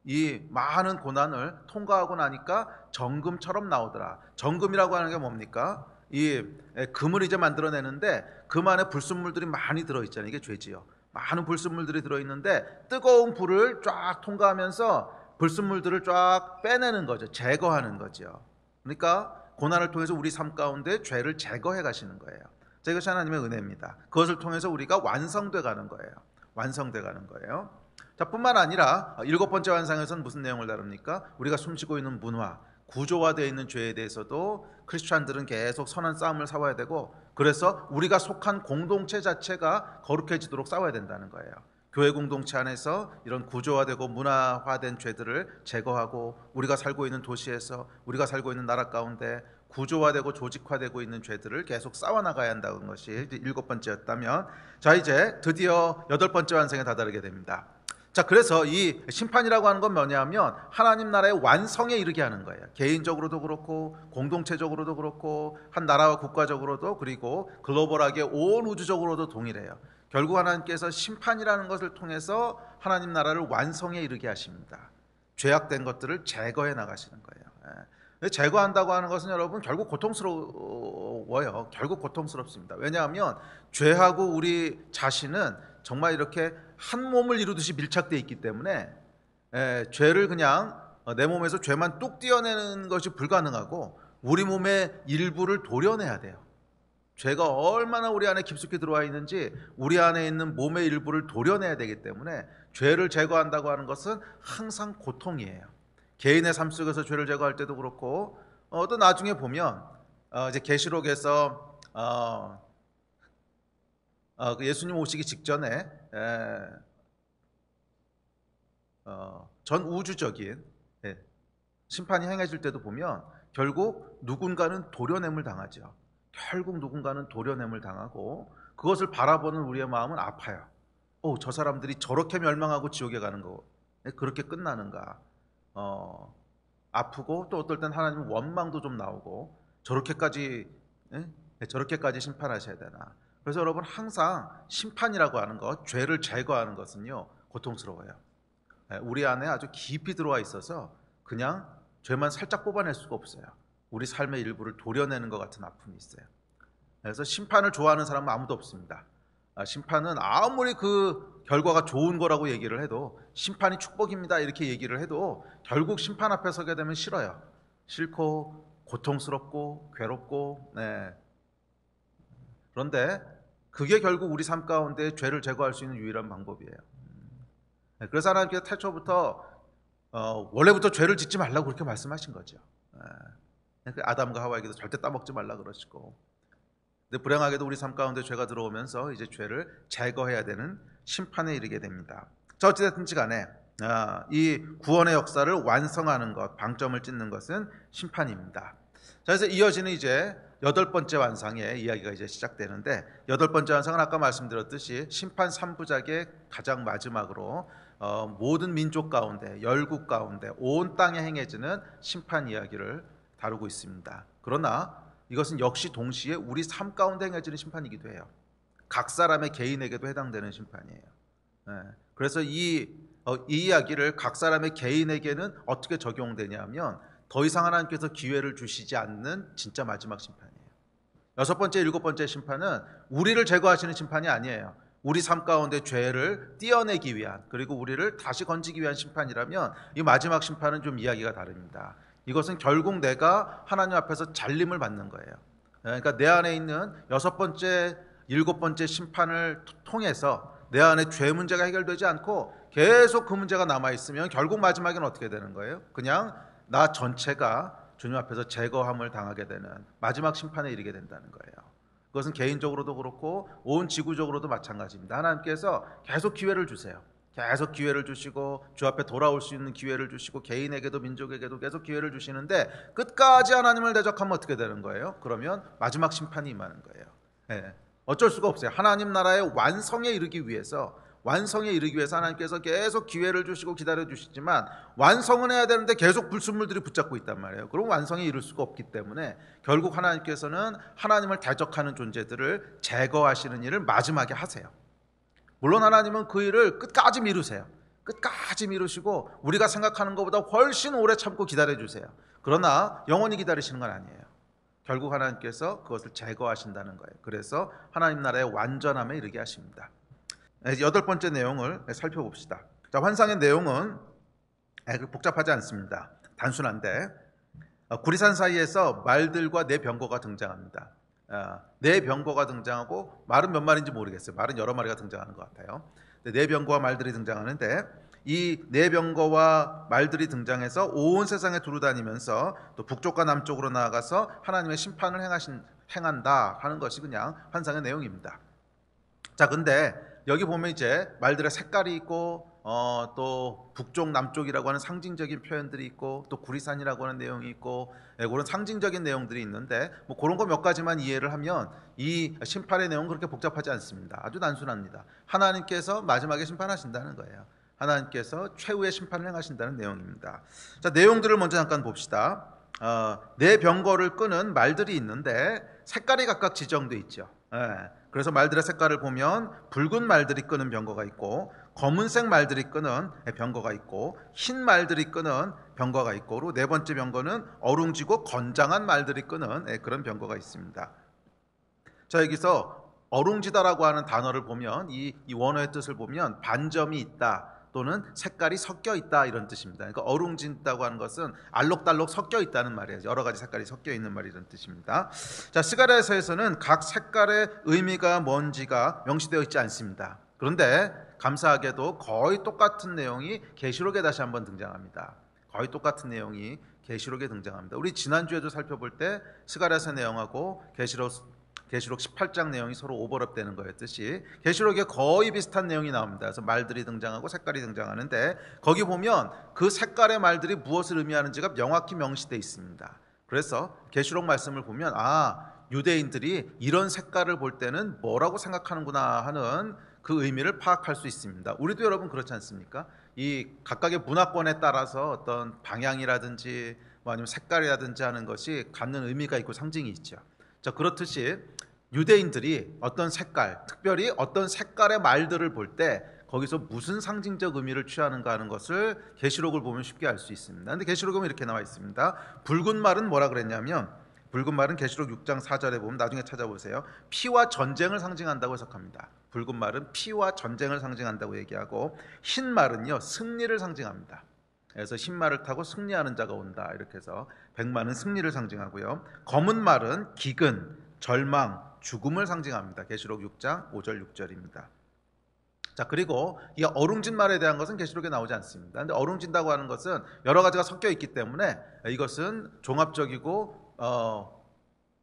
[SPEAKER 1] 이 많은 고난을 통과하고 나니까 정금처럼 나오더라. 정금이라고 하는 게 뭡니까? 이 금을 이제 만들어내는데 금 안에 불순물들이 많이 들어있잖아요. 이게 죄지요. 많은 불순물들이 들어있는데 뜨거운 불을 쫙 통과하면서 불순물들을 쫙 빼내는 거죠. 제거하는 거죠. 그러니까 고난을 통해서 우리 삶 가운데 죄를 제거해 가시는 거예요. 이것이 하나님의 은혜입니다. 그것을 통해서 우리가 완성돼 가는 거예요. 완성돼 가는 거예요. 자, 뿐만 아니라 7번째 완성에서는 무슨 내용을 다룹니까? 우리가 숨쉬고 있는 문화, 구조화되어 있는 죄에 대해서도 크리스찬들은 계속 선한 싸움을 싸워야 되고, 그래서 우리가 속한 공동체 자체가 거룩해지도록 싸워야 된다는 거예요. 교회 공동체 안에서 이런 구조화되고 문화화된 죄들을 제거하고, 우리가 살고 있는 도시에서, 우리가 살고 있는 나라 가운데 구조화되고 조직화되고 있는 죄들을 계속 싸워나가야 한다는 것이 7번째였다면, 자, 이제 드디어 8번째 완성에 다다르게 됩니다. 자, 그래서 이 심판이라고 하는 건 뭐냐면 하나님 나라의 완성에 이르게 하는 거예요. 개인적으로도 그렇고 공동체적으로도 그렇고 한 나라와 국가적으로도, 그리고 글로벌하게 온 우주적으로도 동일해요. 결국 하나님께서 심판이라는 것을 통해서 하나님 나라를 완성에 이르게 하십니다. 죄악된 것들을 제거해 나가시는 거예요. 제거한다고 하는 것은 여러분 결국 고통스러워요. 결국 고통스럽습니다. 왜냐하면 죄하고 우리 자신은 정말 이렇게 한 몸을 이루듯이 밀착되어 있기 때문에 죄를 그냥 내 몸에서 죄만 뚝 떼어내는 것이 불가능하고 우리 몸의 일부를 도려내야 돼요. 죄가 얼마나 우리 안에 깊숙이 들어와 있는지 우리 안에 있는 몸의 일부를 도려내야 되기 때문에 죄를 제거한다고 하는 것은 항상 고통이에요. 개인의 삶 속에서 죄를 제거할 때도 그렇고, 또 나중에 보면 이제 계시록에서 예수님 오시기 직전에 전 우주적인 심판이 행해질 때도 보면 결국 누군가는 도려냄을 당하죠. 결국 누군가는 도려냄을 당하고, 그것을 바라보는 우리의 마음은 아파요. 저 사람들이 저렇게 멸망하고 지옥에 가는 거 그렇게 끝나는가. 아프고, 또 어떨 땐 하나님은 원망도 좀 나오고, 저렇게까지 심판하셔야 되나. 그래서 여러분 항상 심판이라고 하는 것, 죄를 제거하는 것은요 고통스러워요. 우리 안에 아주 깊이 들어와 있어서 그냥 죄만 살짝 뽑아낼 수가 없어요. 우리 삶의 일부를 도려내는 것 같은 아픔이 있어요. 그래서 심판을 좋아하는 사람은 아무도 없습니다. 심판은 아무리 그 결과가 좋은 거라고 얘기를 해도, 심판이 축복입니다 이렇게 얘기를 해도 결국 심판 앞에 서게 되면 싫어요. 싫고 고통스럽고 괴롭고. 그런데 그게 결국 우리 삶 가운데 죄를 제거할 수 있는 유일한 방법이에요. 그래서 하나님께서 태초부터 원래부터 죄를 짓지 말라고 그렇게 말씀하신 거죠. 아담과 하와에게도 절대 따먹지 말라 그러시고, 근데 불행하게도 우리 삶 가운데 죄가 들어오면서 이제 죄를 제거해야 되는 심판에 이르게 됩니다. 자, 어찌됐든지 간에 이 구원의 역사를 완성하는 것, 방점을 찍는 것은 심판입니다. 자, 그래서 이어지는 이제 8번째 완성의 이야기가 이제 시작되는데, 8번째 완성은 아까 말씀드렸듯이 심판 3부작의 가장 마지막으로 모든 민족 가운데, 열국 가운데, 온 땅에 행해지는 심판 이야기를 다루고 있습니다. 그러나 이것은 역시 동시에 우리 삶 가운데 행해지는 심판이기도 해요. 각 사람의 개인에게도 해당되는 심판이에요. 그래서 이 이야기를 각 사람의 개인에게는 어떻게 적용되냐면, 더 이상 하나님께서 기회를 주시지 않는 진짜 마지막 심판이에요. 6번째, 7번째 심판은 우리를 제거하시는 심판이 아니에요. 우리 삶 가운데 죄를 떼어내기 위한, 그리고 우리를 다시 건지기 위한 심판이라면, 이 마지막 심판은 좀 이야기가 다릅니다. 이것은 결국 내가 하나님 앞에서 잘림을 받는 거예요. 그러니까 내 안에 있는 6번째, 7번째 심판을 통해서 내 안에 죄 문제가 해결되지 않고 계속 그 문제가 남아있으면 결국 마지막에는 어떻게 되는 거예요? 그냥 나 전체가 주님 앞에서 제거함을 당하게 되는 마지막 심판에 이르게 된다는 거예요. 그것은 개인적으로도 그렇고 온 지구적으로도 마찬가지입니다. 하나님께서 계속 기회를 주세요. 계속 기회를 주시고 주 앞에 돌아올 수 있는 기회를 주시고 개인에게도 민족에게도 계속 기회를 주시는데 끝까지 하나님을 대적하면 어떻게 되는 거예요? 그러면 마지막 심판이 임하는 거예요. 예. 어쩔 수가 없어요. 하나님 나라의 완성에 이르기 위해서 하나님께서 계속 기회를 주시고 기다려 주시지만 완성은 해야 되는데 계속 불순물들이 붙잡고 있단 말이에요. 그럼 완성에 이를 수가 없기 때문에 결국 하나님께서는 하나님을 대적하는 존재들을 제거하시는 일을 마지막에 하세요. 물론 하나님은 그 일을 끝까지 미루세요. 끝까지 미루시고 우리가 생각하는 것보다 훨씬 오래 참고 기다려 주세요. 그러나 영원히 기다리시는 건 아니에요. 결국 하나님께서 그것을 제거하신다는 거예요. 그래서 하나님 나라의 완전함에 이르게 하십니다. 여덟 번째 내용을 살펴봅시다. 자, 환상의 내용은 복잡하지 않습니다. 단순한데 구리산 사이에서 말들과 네 병거가 등장합니다. 네 병거가 등장하고 말은 몇 마리인지 모르겠어요. 말은 여러 마리가 등장하는 것 같아요. 네 병거와 말들이 등장하는데 이 네 병거와 말들이 등장해서 온 세상에 두루다니면서 또 북쪽과 남쪽으로 나아가서 하나님의 심판을 행한다 하는 것이 그냥 환상의 내용입니다. 자, 근데 여기 보면 이제 말들의 색깔이 있고 또 북쪽 남쪽이라고 하는 상징적인 표현들이 있고 또 구리산이라고 하는 내용이 있고 그런 상징적인 내용들이 있는데 뭐 그런 거 몇 가지만 이해를 하면 이 심판의 내용은 그렇게 복잡하지 않습니다. 아주 단순합니다. 하나님께서 마지막에 심판하신다는 거예요. 하나님께서 최후의 심판을 행하신다는 내용입니다. 자, 내용들을 먼저 잠깐 봅시다. 네 병거를 끄는 말들이 있는데 색깔이 각각 지정돼 있죠. 그래서 말들의 색깔을 보면 붉은 말들이 끄는 병거가 있고 검은색 말들이 끄는 병거가 있고 흰 말들이 끄는 병거가 있고 그리고 네 번째 병거는 어룽지고 건장한 말들이 끄는 그런 병거가 있습니다. 자, 여기서 어룽지다라고 하는 단어를 보면 이 원어의 뜻을 보면 반점이 있다 또는 색깔이 섞여 있다 이런 뜻입니다. 그러니까 어룽진다고 하는 것은 알록달록 섞여 있다는 말이에요. 여러 가지 색깔이 섞여 있는 말 이런 뜻입니다. 자, 스가랴서에서는 각 색깔의 의미가 뭔지가 명시되어 있지 않습니다. 그런데 감사하게도 거의 똑같은 내용이 계시록에 다시 한번 등장합니다. 거의 똑같은 내용이 계시록에 등장합니다. 우리 지난주에도 살펴볼 때 스가랴서 내용하고 계시록 18장 내용이 서로 오버랩되는 거였듯이 계시록에 거의 비슷한 내용이 나옵니다. 그래서 말들이 등장하고 색깔이 등장하는데 거기 보면 그 색깔의 말들이 무엇을 의미하는지가 명확히 명시되어 있습니다. 그래서 계시록 말씀을 보면 유대인들이 이런 색깔을 볼 때는 뭐라고 생각하는구나 하는 그 의미를 파악할 수 있습니다. 우리도 여러분 그렇지 않습니까? 이 각각의 문화권에 따라서 어떤 방향이라든지 아니면 색깔이라든지 하는 것이 갖는 의미가 있고 상징이 있죠. 자, 그렇듯이 유대인들이 어떤 색깔, 특별히 어떤 색깔의 말들을 볼 때 거기서 무슨 상징적 의미를 취하는가 하는 것을 계시록을 보면 쉽게 알 수 있습니다. 그런데 계시록에 보면 이렇게 나와 있습니다. 붉은 말은 뭐라 그랬냐면 붉은 말은 계시록 6장 4절에 보면 나중에 찾아보세요. 피와 전쟁을 상징한다고 해석합니다. 붉은 말은 피와 전쟁을 상징한다고 얘기하고 흰 말은요 승리를 상징합니다. 그래서 흰 말을 타고 승리하는 자가 온다 이렇게 해서 백마는 승리를 상징하고요. 검은 말은 기근, 절망, 죽음을 상징합니다. 계시록 6장 5절 6절입니다. 자, 그리고 이 어룽진 말에 대한 것은 계시록에 나오지 않습니다. 그런데 어룽진다고 하는 것은 여러 가지가 섞여 있기 때문에 이것은 종합적이고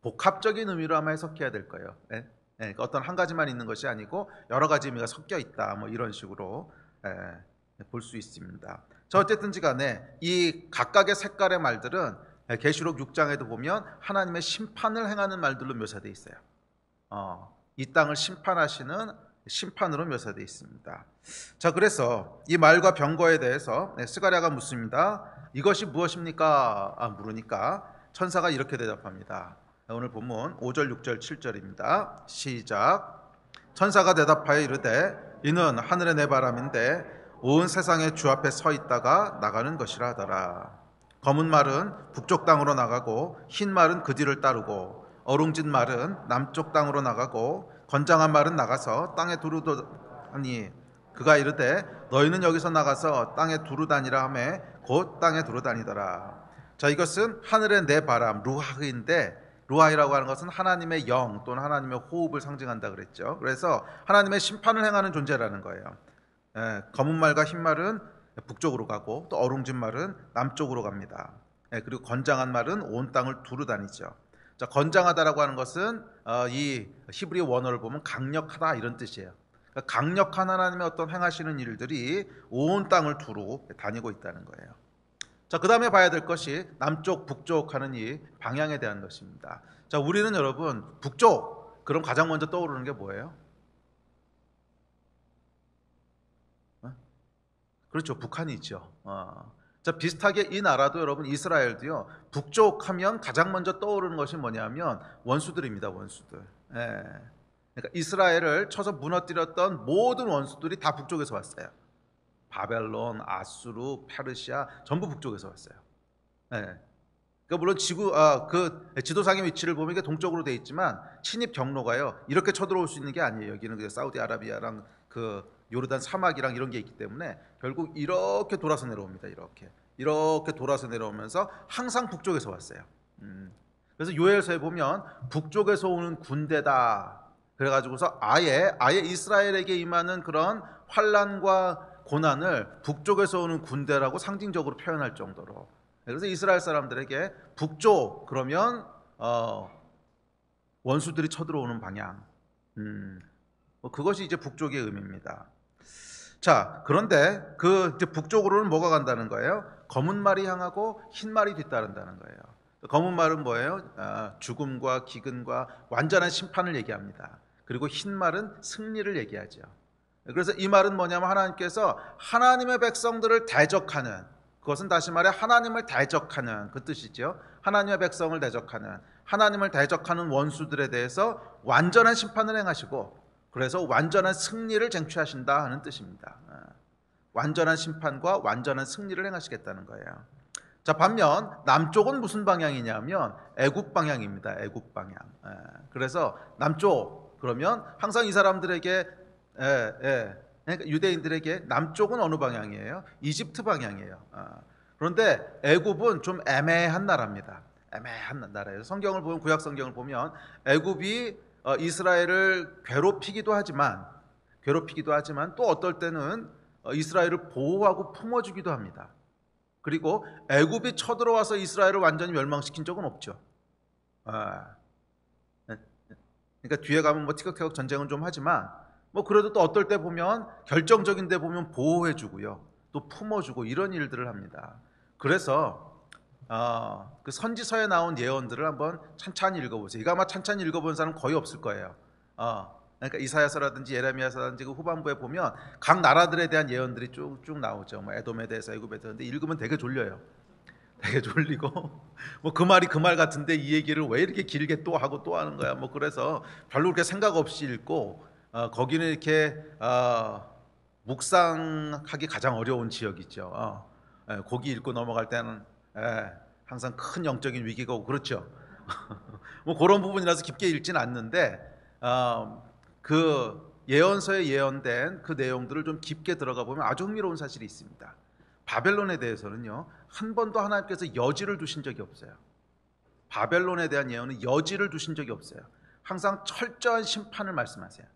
[SPEAKER 1] 복합적인 의미로 아마 해석해야 될 거예요. 그러니까 어떤 한 가지만 있는 것이 아니고 여러 가지 의미가 섞여 있다 뭐 이런 식으로 볼 수 있습니다. 자, 어쨌든지 간에 이 각각의 색깔의 말들은 계시록 6장에도 보면 하나님의 심판을 행하는 말들로 묘사되어 있어요. 이 땅을 심판하시는 심판으로 묘사되어 있습니다. 자, 그래서 이 말과 병거에 대해서 스가랴가 묻습니다. 이것이 무엇입니까? 물으니까 천사가 이렇게 대답합니다. 오늘 본문 5절 6절 7절입니다. 시작. 천사가 대답하여 이르되 이는 하늘의 내 바람인데 온 세상의 주 앞에 서 있다가 나가는 것이라 하더라. 검은 말은 북쪽 땅으로 나가고 흰 말은 그 뒤를 따르고 어룽진 말은 남쪽 땅으로 나가고 건장한 말은 나가서 땅에 두루다니 그가 이르되 너희는 여기서 나가서 땅에 두루다니라 하매 곧 땅에 두루다니더라. 자, 이것은 하늘의 내 바람 루하흐인데 루하이라고 하는 것은 하나님의 영 또는 하나님의 호흡을 상징한다 그랬죠. 그래서 하나님의 심판을 행하는 존재라는 거예요. 검은 말과 흰 말은 북쪽으로 가고 또 어룽진 말은 남쪽으로 갑니다. 그리고 건장한 말은 온 땅을 두루 다니죠. 자, 건장하다라고 하는 것은 이 히브리 원어를 보면 강력하다 이런 뜻이에요. 그러니까 강력한 하나님의 어떤 행하시는 일들이 온 땅을 두루 다니고 있다는 거예요. 자, 그 다음에 봐야 될 것이 남쪽, 북쪽 하는 이 방향에 대한 것입니다. 자, 우리는 여러분 북쪽, 그럼 가장 먼저 떠오르는 게 뭐예요? 그렇죠, 북한이죠. 자, 비슷하게 이 나라도 여러분 이스라엘도요, 북쪽 하면 가장 먼저 떠오르는 것이 뭐냐면 원수들입니다. 원수들. 예. 그러니까 이스라엘을 쳐서 무너뜨렸던 모든 원수들이 다 북쪽에서 왔어요. 바벨론, 아수르, 페르시아 전부 북쪽에서 왔어요. 예. 그러니까 물론 그 지도상의 위치를 보면 이게 동쪽으로 돼 있지만 침입 경로가요 이렇게 쳐들어올 수 있는 게 아니에요. 여기는 그 사우디아라비아랑 그 요르단 사막이랑 이런 게 있기 때문에 결국 이렇게 돌아서 내려옵니다. 이렇게 돌아서 내려오면서 항상 북쪽에서 왔어요. 그래서 요엘서에 보면 북쪽에서 오는 군대다. 그래가지고서 아예 이스라엘에게 임하는 그런 환난과 고난을 북쪽에서 오는 군대라고 상징적으로 표현할 정도로. 그래서 이스라엘 사람들에게 북쪽 그러면 원수들이 쳐들어오는 방향. 그것이 이제 북쪽의 의미입니다. 자, 그런데 그 이제 북쪽으로는 뭐가 간다는 거예요? 검은 말이 향하고 흰 말이 뒤따른다는 거예요. 검은 말은 뭐예요? 죽음과 기근과 완전한 심판을 얘기합니다. 그리고 흰 말은 승리를 얘기하죠. 그래서 이 말은 뭐냐면 하나님께서 하나님의 백성들을 대적하는, 그것은 다시 말해 하나님을 대적하는 그 뜻이죠. 하나님의 백성을 대적하는, 하나님을 대적하는 원수들에 대해서 완전한 심판을 행하시고, 그래서 완전한 승리를 쟁취하신다 하는 뜻입니다. 완전한 심판과 완전한 승리를 행하시겠다는 거예요. 자, 반면 남쪽은 무슨 방향이냐면 애굽 방향입니다. 애굽 방향. 그래서 남쪽 그러면 항상 이 사람들에게 그러니까 유대인들에게 남쪽은 어느 방향이에요? 이집트 방향이에요. 그런데 애굽은 좀 애매한 나라입니다. 애매한 나라예요. 성경을 보면, 구약 성경을 보면 애굽이 이스라엘을 괴롭히기도 하지만 또 어떨 때는 이스라엘을 보호하고 품어주기도 합니다. 그리고 애굽이 쳐들어와서 이스라엘을 완전히 멸망시킨 적은 없죠. 그러니까 뒤에 가면 뭐 티격태격 전쟁은 좀 하지만 뭐 그래도 또 어떨 때 보면 결정적인 데 보면 보호해주고요, 또 품어주고 이런 일들을 합니다. 그래서 그 선지서에 나온 예언들을 한번 찬찬히 읽어보세요. 이거 아마 찬찬히 읽어본 사람 거의 없을 거예요. 그러니까 이사야서라든지 예레미야서라든지 그 후반부에 보면 각 나라들에 대한 예언들이 쭉쭉 나오죠. 뭐 에돔에 대해서, 애굽에 대해서. 근데 읽으면 되게 졸려요. 되게 졸리고 뭐 그 말이 그 말 같은데 이 얘기를 왜 이렇게 길게 또 하고 또 하는 거야. 뭐 그래서 별로 그렇게 생각 없이 읽고 거기는 이렇게 묵상하기 가장 어려운 지역이죠. 거기 읽고 넘어갈 때는 항상 큰 영적인 위기가 오고 그렇죠. 뭐 그런 부분이라서 깊게 읽지는 않는데 그 예언서에 예언된 그 내용들을 좀 깊게 들어가 보면 아주 흥미로운 사실이 있습니다. 바벨론에 대해서는요 한 번도 하나님께서 여지를 두신 적이 없어요. 바벨론에 대한 예언은 여지를 두신 적이 없어요. 항상 철저한 심판을 말씀하세요.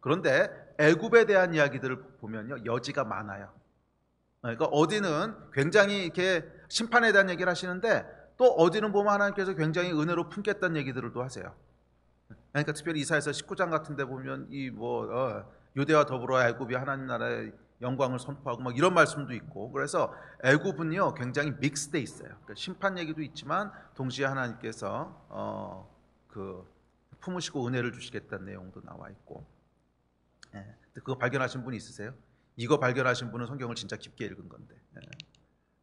[SPEAKER 1] 그런데 애굽에 대한 이야기들을 보면요 여지가 많아요. 그러니까 어디는 굉장히 이렇게 심판에 대한 얘기를 하시는데 또 어디는 보면 하나님께서 굉장히 은혜로 품겠다는 얘기들을 또 하세요. 그러니까 특별히 이사야서 19장 같은 데 보면 이 유대와 더불어 애굽이 하나님 나라의 영광을 선포하고 막 이런 말씀도 있고, 그래서 애굽은요 굉장히 믹스돼 있어요. 그러니까 심판 얘기도 있지만 동시에 하나님께서 그 품으시고 은혜를 주시겠다는 내용도 나와 있고. 그거 발견하신 분이 있으세요? 이거 발견하신 분은 성경을 진짜 깊게 읽은 건데.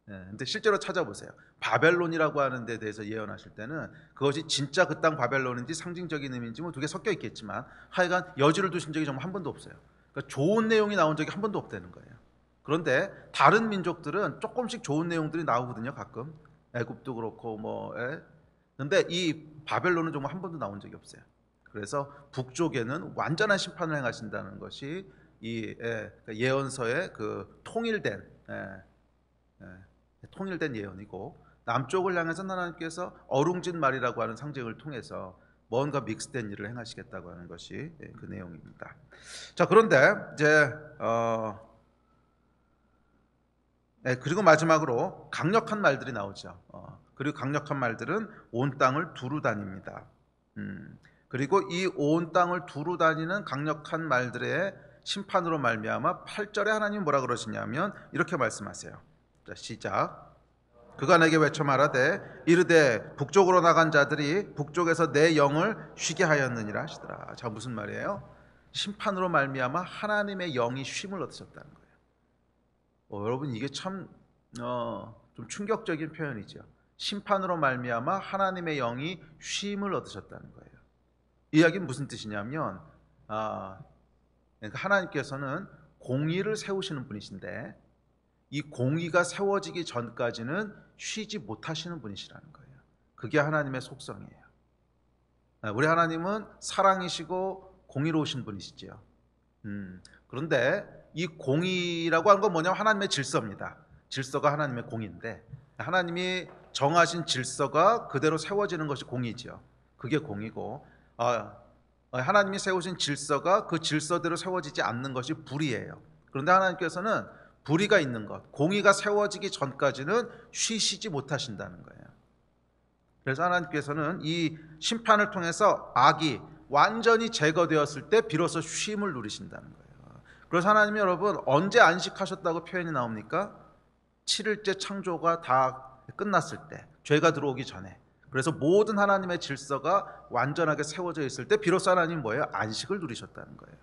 [SPEAKER 1] 근데 실제로 찾아보세요. 바벨론이라고 하는 데 대해서 예언하실 때는 그것이 진짜 그 땅 바벨론인지 상징적인 의미인지 뭐 두 개 섞여 있겠지만 하여간 여지를 두신 적이 정말 한 번도 없어요. 그러니까 좋은 내용이 나온 적이 한 번도 없다는 거예요. 그런데 다른 민족들은 조금씩 좋은 내용들이 나오거든요. 가끔 애굽도 그렇고 뭐. 근데 이 바벨론은 정말 한 번도 나온 적이 없어요. 그래서 북쪽에는 완전한 심판을 행하신다는 것이 이 예언서의 그 통일된 예언이고, 남쪽을 향해서 하나님께서 어룽진 말이라고 하는 상징을 통해서 뭔가 믹스된 일을 행하시겠다고 하는 것이 그 내용입니다. 자, 그런데 이제 그리고 마지막으로 강력한 말들이 나오죠. 그리고 강력한 말들은 온 땅을 두루 다닙니다. 그리고 이 온 땅을 두루 다니는 강력한 말들의 심판으로 말미암아 8절에 하나님이 뭐라 그러시냐면 이렇게 말씀하세요. 자, 시작. 그가 내게 외쳐 말하되 이르되 북쪽으로 나간 자들이 북쪽에서 내 영을 쉬게 하였느니라 하시더라. 자, 무슨 말이에요? 심판으로 말미암아 하나님의 영이 쉼을 얻으셨다는 거예요. 여러분 이게 참 좀 충격적인 표현이죠. 심판으로 말미암아 하나님의 영이 쉼을 얻으셨다는 거예요. 이 이야기는 무슨 뜻이냐면 그러니까 하나님께서는 공의를 세우시는 분이신데 이 공의가 세워지기 전까지는 쉬지 못하시는 분이시라는 거예요. 그게 하나님의 속성이에요. 우리 하나님은 사랑이시고 공의로우신 분이시죠. 그런데 이 공의라고 하는 건 뭐냐면 하나님의 질서입니다. 질서가 하나님의 공의인데 하나님이 정하신 질서가 그대로 세워지는 것이 공의죠. 그게 공의고 하나님이 세우신 질서가 그 질서대로 세워지지 않는 것이 불의예요. 그런데 하나님께서는 불의가 있는 것, 공의가 세워지기 전까지는 쉬시지 못하신다는 거예요. 그래서 하나님께서는 이 심판을 통해서 악이 완전히 제거되었을 때 비로소 쉼을 누리신다는 거예요. 그래서 하나님이 여러분 언제 안식하셨다고 표현이 나옵니까? 7일째 창조가 다 끝났을 때, 죄가 들어오기 전에. 그래서 모든 하나님의 질서가 완전하게 세워져 있을 때 비로소 하나님 뭐예요? 안식을 누리셨다는 거예요.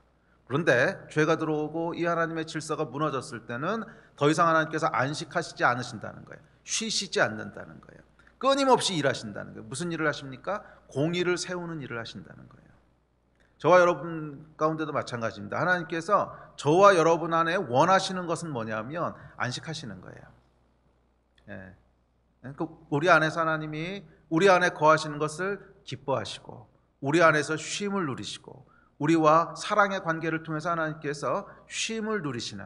[SPEAKER 1] 그런데 죄가 들어오고 이 하나님의 질서가 무너졌을 때는 더 이상 하나님께서 안식하시지 않으신다는 거예요. 쉬시지 않는다는 거예요. 끊임없이 일하신다는 거예요. 무슨 일을 하십니까? 공의를 세우는 일을 하신다는 거예요. 저와 여러분 가운데도 마찬가지입니다. 하나님께서 저와 여러분 안에 원하시는 것은 뭐냐면 안식하시는 거예요. 우리 안에서 하나님이 우리 안에 거하시는 것을 기뻐하시고 우리 안에서 쉼을 누리시고 우리와 사랑의 관계를 통해서 하나님께서 쉼을 누리시는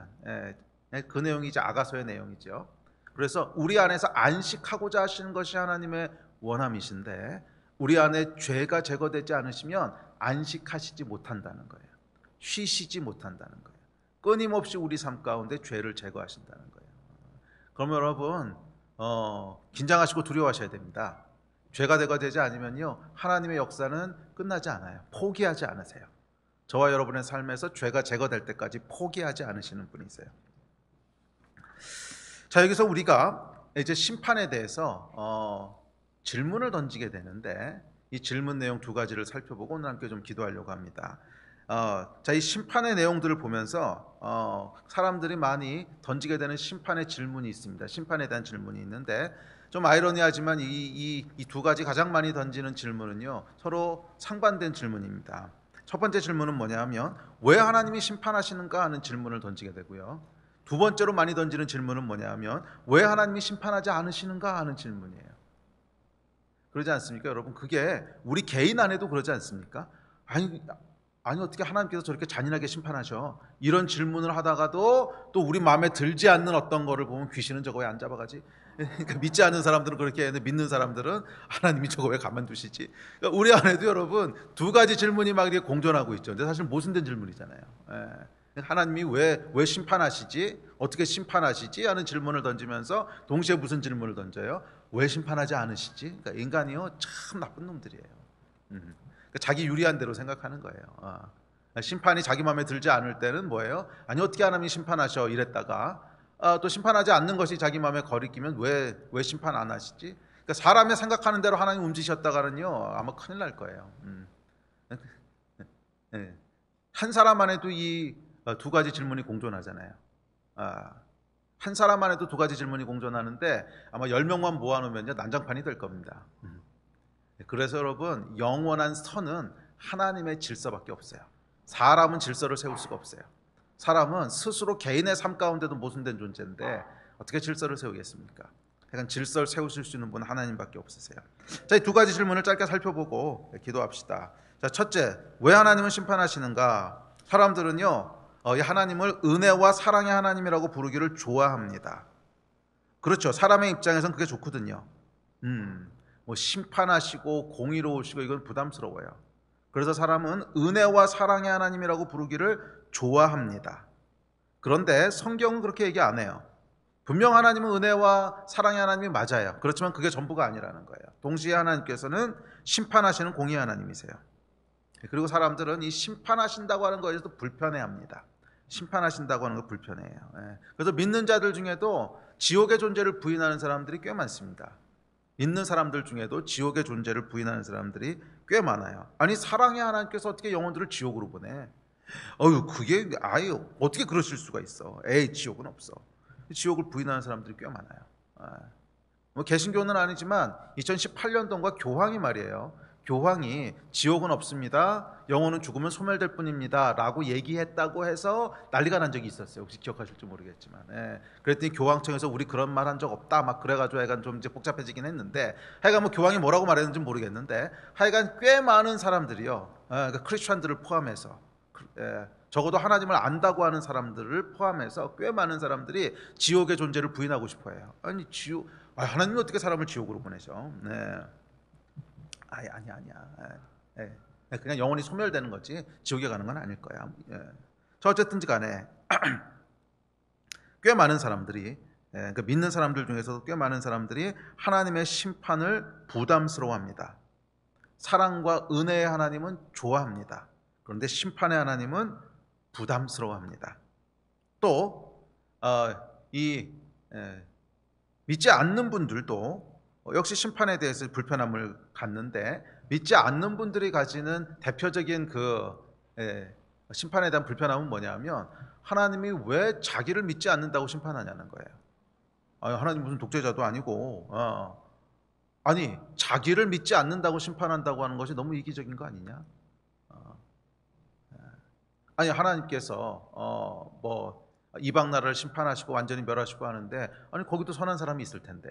[SPEAKER 1] 그 내용이 이제 아가서의 내용이죠. 그래서 우리 안에서 안식하고자 하시는 것이 하나님의 원함이신데 우리 안에 죄가 제거되지 않으시면 안식하시지 못한다는 거예요. 쉬시지 못한다는 거예요. 끊임없이 우리 삶 가운데 죄를 제거하신다는 거예요. 그럼 여러분 긴장하시고 두려워하셔야 됩니다. 죄가 제거되지 않으면요 하나님의 역사는 끝나지 않아요. 포기하지 않으세요. 저와 여러분의 삶에서 죄가 제거될 때까지 포기하지 않으시는 분이세요. 자, 여기서 우리가 이제 심판에 대해서 질문을 던지게 되는데 이 질문 내용 두 가지를 살펴보고 오늘 함께 좀 기도하려고 합니다. 자, 이 심판의 내용들을 보면서 사람들이 많이 던지게 되는 심판의 질문이 있습니다. 심판에 대한 질문이 있는데 좀 아이러니하지만 이 두 가지 가장 많이 던지는 질문은요 서로 상반된 질문입니다. 첫 번째 질문은 뭐냐면 왜 하나님이 심판하시는가 하는 질문을 던지게 되고요. 두 번째로 많이 던지는 질문은 뭐냐면 왜 하나님이 심판하지 않으시는가 하는 질문이에요. 그러지 않습니까 여러분? 그게 우리 개인 안에도 그러지 않습니까? 아니 어떻게 하나님께서 저렇게 잔인하게 심판하셔? 이런 질문을 하다가도 또 우리 마음에 들지 않는 어떤 거를 보면 귀신은 저거 왜 안 잡아가지? 그러니까 믿지 않는 사람들은 그렇게 했는데 믿는 사람들은 하나님이 저거 왜 가만두시지? 그러니까 우리 안에도 여러분 두 가지 질문이 막 이렇게 공존하고 있죠. 근데 사실 모순된 질문이잖아요. 하나님이 왜 심판하시지? 어떻게 심판하시지? 하는 질문을 던지면서 동시에 무슨 질문을 던져요? 왜 심판하지 않으시지? 그러니까 인간이요 참 나쁜 놈들이에요. 자기 유리한 대로 생각하는 거예요. 심판이 자기 마음에 들지 않을 때는 뭐예요? 아니 어떻게 하나님이 심판하셔? 이랬다가 또 심판하지 않는 것이 자기 마음에 거리끼면 왜 심판 안 하시지? 그러니까 사람이 생각하는 대로 하나님 움직이셨다가는요 아마 큰일 날 거예요. 한 사람 안에도 이 두 가지 질문이 공존하잖아요. 한 사람 안에도 두 가지 질문이 공존하는데 아마 10명만 모아놓으면 난장판이 될 겁니다. 그래서 여러분 영원한 선은 하나님의 질서밖에 없어요. 사람은 질서를 세울 수가 없어요. 사람은 스스로 개인의 삶 가운데도 모순된 존재인데 어떻게 질서를 세우겠습니까? 그러니까 질서를 세우실 수 있는 분은 하나님밖에 없으세요. 자, 이 두 가지 질문을 짧게 살펴보고 기도합시다. 자, 첫째, 왜 하나님은 심판하시는가? 사람들은요 이 하나님을 은혜와 사랑의 하나님이라고 부르기를 좋아합니다. 그렇죠. 사람의 입장에서는 그게 좋거든요. 뭐 심판하시고 공의로우시고 이건 부담스러워요. 그래서 사람은 은혜와 사랑의 하나님이라고 부르기를 좋아합니다. 그런데 성경은 그렇게 얘기 안 해요. 분명 하나님은 은혜와 사랑의 하나님이 맞아요. 그렇지만 그게 전부가 아니라는 거예요. 동시에 하나님께서는 심판하시는 공의 하나님이세요. 그리고 사람들은 이 심판하신다고 하는 것에서 불편해합니다. 심판하신다고 하는 거 불편해요. 그래서 믿는 자들 중에도 지옥의 존재를 부인하는 사람들이 꽤 많습니다. 믿는 사람들 중에도 지옥의 존재를 부인하는 사람들이 꽤 많아요. 아니, 사랑의 하나님께서 어떻게 영혼들을 지옥으로 보내? 그게 아예 어떻게 그러실 수가 있어? 지옥은 없어. 지옥을 부인하는 사람들이 꽤 많아요. 뭐 개신교는 아니지만 2018년도인가 교황이 말이에요. 교황이 지옥은 없습니다. 영혼은 죽으면 소멸될 뿐입니다. 라고 얘기했다고 해서 난리가 난 적이 있었어요. 혹시 기억하실지 모르겠지만. 그랬더니 교황청에서 우리 그런 말 한 적 없다. 막 그래가지고 하여간 좀 이제 복잡해지긴 했는데, 하여간 뭐 교황이 뭐라고 말했는지 모르겠는데, 하여간 꽤 많은 사람들이요. 그러니까 크리스천들을 포함해서, 적어도 하나님을 안다고 하는 사람들을 포함해서 꽤 많은 사람들이 지옥의 존재를 부인하고 싶어 해요. 아니, 하나님이 어떻게 사람을 지옥으로 보내죠? 아니야. 그냥 영혼이 소멸되는 거지 지옥에 가는 건 아닐 거야. 저 어쨌든지 간에 꽤 많은 사람들이, 그러니까 믿는 사람들 중에서도 꽤 많은 사람들이 하나님의 심판을 부담스러워합니다. 사랑과 은혜의 하나님은 좋아합니다. 그런데 심판의 하나님은 부담스러워합니다. 또 믿지 않는 분들도 역시 심판에 대해서 불편함을 갖는데, 믿지 않는 분들이 가지는 대표적인 심판에 대한 불편함은 뭐냐면, 하나님이 왜 자기를 믿지 않는다고 심판하냐는 거예요. 하나님 무슨 독재자도 아니고, 아니, 자기를 믿지 않는다고 심판한다고 하는 것이 너무 이기적인 거 아니냐? 아니, 하나님께서 뭐 이방 나라를 심판하시고 완전히 멸하시고 하는데, 아니, 거기도 선한 사람이 있을 텐데,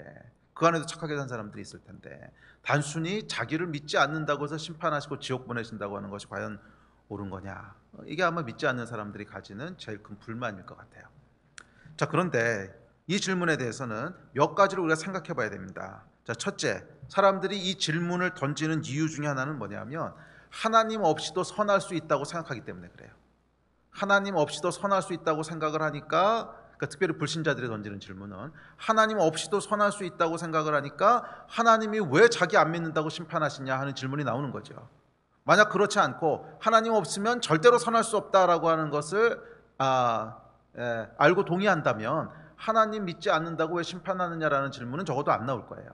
[SPEAKER 1] 그 안에도 착하게 산 사람들이 있을 텐데, 단순히 자기를 믿지 않는다고 해서 심판하시고 지옥 보내신다고 하는 것이 과연 옳은 거냐? 이게 아마 믿지 않는 사람들이 가지는 제일 큰 불만일 것 같아요. 자, 그런데 이 질문에 대해서는 몇 가지를 우리가 생각해 봐야 됩니다. 자, 첫째, 사람들이 이 질문을 던지는 이유 중에 하나는 뭐냐면, 하나님 없이도 선할 수 있다고 생각하기 때문에 그래요. 하나님 없이도 선할 수 있다고 생각을 하니까, 그러니까 특별히 불신자들이 던지는 질문은 하나님 없이도 선할 수 있다고 생각을 하니까 하나님이 왜 자기 안 믿는다고 심판하시냐 하는 질문이 나오는 거죠. 만약 그렇지 않고 하나님 없으면 절대로 선할 수 없다라고 하는 것을 알고 동의한다면, 하나님 믿지 않는다고 왜 심판하느냐라는 질문은 적어도 안 나올 거예요.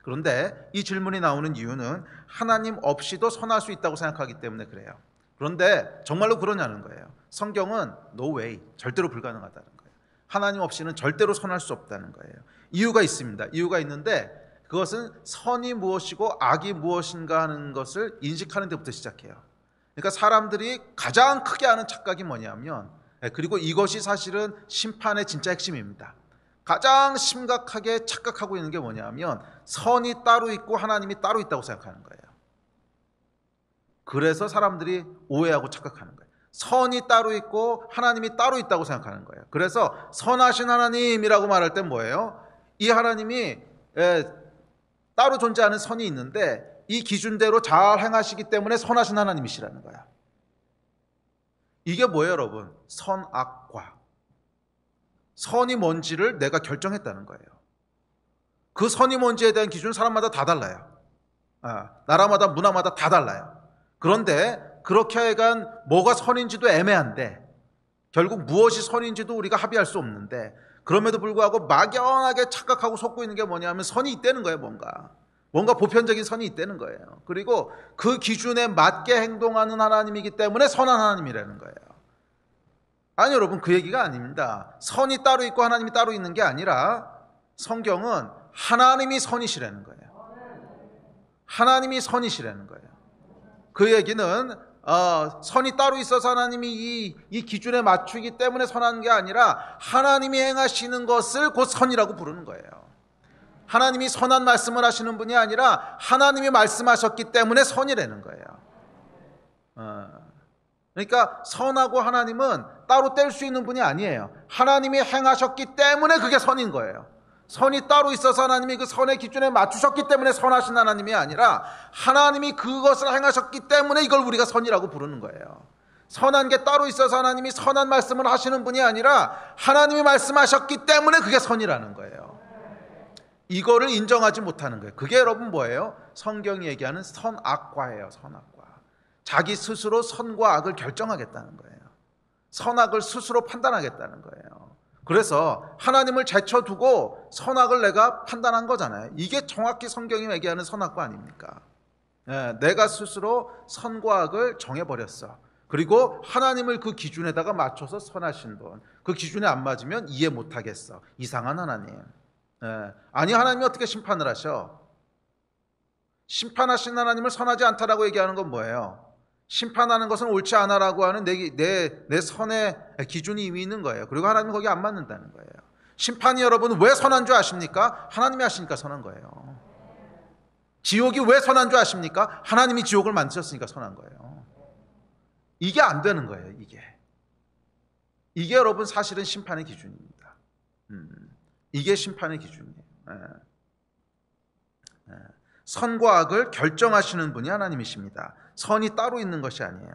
[SPEAKER 1] 그런데 이 질문이 나오는 이유는 하나님 없이도 선할 수 있다고 생각하기 때문에 그래요. 그런데 정말로 그러냐는 거예요. 성경은 no way, 절대로 불가능하다는 거예요. 하나님 없이는 절대로 선할 수 없다는 거예요. 이유가 있습니다. 이유가 있는데, 그것은 선이 무엇이고 악이 무엇인가 하는 것을 인식하는 데부터 시작해요. 그러니까 사람들이 가장 크게 하는 착각이 뭐냐면, 그리고 이것이 사실은 심판의 진짜 핵심입니다. 가장 심각하게 착각하고 있는 게 뭐냐면, 선이 따로 있고 하나님이 따로 있다고 생각하는 거예요. 그래서 사람들이 오해하고 착각하는 거예요. 선이 따로 있고 하나님이 따로 있다고 생각하는 거예요. 그래서 선하신 하나님이라고 말할 땐 뭐예요? 이 하나님이 따로 존재하는 선이 있는데, 이 기준대로 잘 행하시기 때문에 선하신 하나님이시라는 거야. 이게 뭐예요, 여러분? 선악과. 선이 뭔지를 내가 결정했다는 거예요. 그 선이 뭔지에 대한 기준은 사람마다 다 달라요. 나라마다 문화마다 다 달라요. 그런데 그렇게 하여간 뭐가 선인지도 애매한데, 결국 무엇이 선인지도 우리가 합의할 수 없는데, 그럼에도 불구하고 막연하게 착각하고 속고 있는 게 뭐냐면, 선이 있다는 거예요. 뭔가 보편적인 선이 있다는 거예요. 그리고 그 기준에 맞게 행동하는 하나님이기 때문에 선한 하나님이라는 거예요. 아니, 여러분, 그 얘기가 아닙니다. 선이 따로 있고 하나님이 따로 있는 게 아니라, 성경은 하나님이 선이시라는 거예요. 하나님이 선이시라는 거예요. 그 얘기는 선이 따로 있어서 하나님이 이 기준에 맞추기 때문에 선한 게 아니라, 하나님이 행하시는 것을 곧 선이라고 부르는 거예요. 하나님이 선한 말씀을 하시는 분이 아니라 하나님이 말씀하셨기 때문에 선이라는 거예요. 그러니까 선하고 하나님은 따로 뗄 수 있는 분이 아니에요. 하나님이 행하셨기 때문에 그게 선인 거예요. 선이 따로 있어서 하나님이 그 선의 기준에 맞추셨기 때문에 선하신 하나님이 아니라, 하나님이 그것을 행하셨기 때문에 이걸 우리가 선이라고 부르는 거예요. 선한 게 따로 있어서 하나님이 선한 말씀을 하시는 분이 아니라, 하나님이 말씀하셨기 때문에 그게 선이라는 거예요. 이거를 인정하지 못하는 거예요. 그게 여러분 뭐예요? 성경이 얘기하는 선악과예요. 선악과. 자기 스스로 선과 악을 결정하겠다는 거예요. 선악을 스스로 판단하겠다는 거예요. 그래서 하나님을 제쳐두고 선악을 내가 판단한 거잖아요. 이게 정확히 성경이 얘기하는 선악과 아닙니까? 내가 스스로 선과 악을 정해버렸어. 그리고 하나님을 그 기준에다가 맞춰서 선하신 분, 그 기준에 안 맞으면 이해 못하겠어. 이상한 하나님. 아니, 하나님이 어떻게 심판을 하셔? 심판하신 하나님을 선하지 않다라고 얘기하는 건 뭐예요? 심판하는 것은 옳지 않아라고 하는 내 선의 기준이 이미 있는 거예요. 그리고 하나님은 거기 안 맞는다는 거예요. 심판이 여러분 왜 선한 줄 아십니까? 하나님이 하시니까 선한 거예요. 지옥이 왜 선한 줄 아십니까? 하나님이 지옥을 만드셨으니까 선한 거예요. 이게 안 되는 거예요. 이게 여러분 사실은 심판의 기준입니다. 이게 심판의 기준이에요. 선과 악을 결정하시는 분이 하나님이십니다. 선이 따로 있는 것이 아니에요.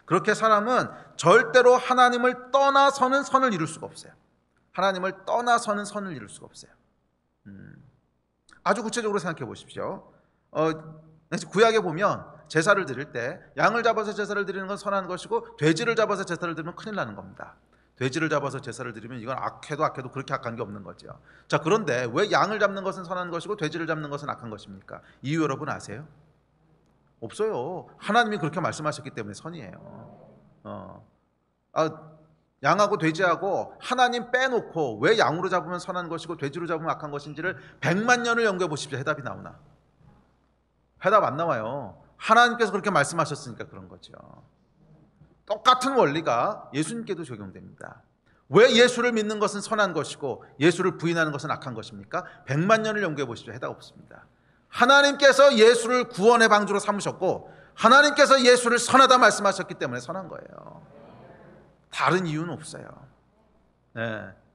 [SPEAKER 1] 그렇게 사람은 절대로 하나님을 떠나서는 선을 이룰 수가 없어요. 하나님을 떠나서는 선을 이룰 수가 없어요. 아주 구체적으로 생각해 보십시오. 구약에 보면 제사를 드릴 때 양을 잡아서 제사를 드리는 건 선한 것이고 돼지를 잡아서 제사를 드리면 큰일 나는 겁니다. 돼지를 잡아서 제사를 드리면 이건 악해도 그렇게 악한 게 없는 거죠. 자, 그런데 왜 양을 잡는 것은 선한 것이고 돼지를 잡는 것은 악한 것입니까? 이유 여러분 아세요? 없어요. 하나님이 그렇게 말씀하셨기 때문에 선이에요. 양하고 돼지하고 하나님 빼놓고 왜 양으로 잡으면 선한 것이고 돼지로 잡으면 악한 것인지를 100만 년을 연구해 보십시오. 해답이 나오나? 해답 안 나와요. 하나님께서 그렇게 말씀하셨으니까 그런 거죠. 똑같은 원리가 예수님께도 적용됩니다. 왜 예수를 믿는 것은 선한 것이고 예수를 부인하는 것은 악한 것입니까? 100만 년을 연구해 보십시오. 해답 없습니다. 하나님께서 예수를 구원의 방주로 삼으셨고 하나님께서 예수를 선하다 말씀하셨기 때문에 선한 거예요. 다른 이유는 없어요.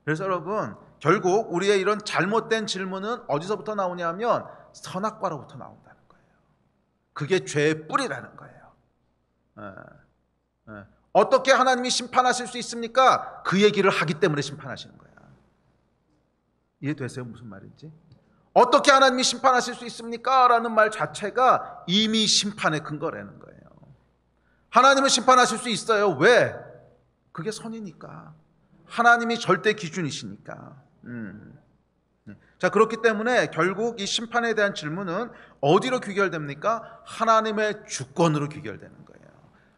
[SPEAKER 1] 그래서 여러분 결국 우리의 이런 잘못된 질문은 어디서부터 나오냐면 선악과로부터 나온다는 거예요. 그게 죄의 뿌리라는 거예요. 어떻게 하나님이 심판하실 수 있습니까? 그 얘기를 하기 때문에 심판하시는 거야. 이해되세요? 무슨 말인지? 어떻게 하나님이 심판하실 수 있습니까? 라는 말 자체가 이미 심판의 근거라는 거예요. 하나님은 심판하실 수 있어요. 왜? 그게 선이니까. 하나님이 절대 기준이시니까. 자, 그렇기 때문에 결국 이 심판에 대한 질문은 어디로 귀결됩니까? 하나님의 주권으로 귀결되는 거예요.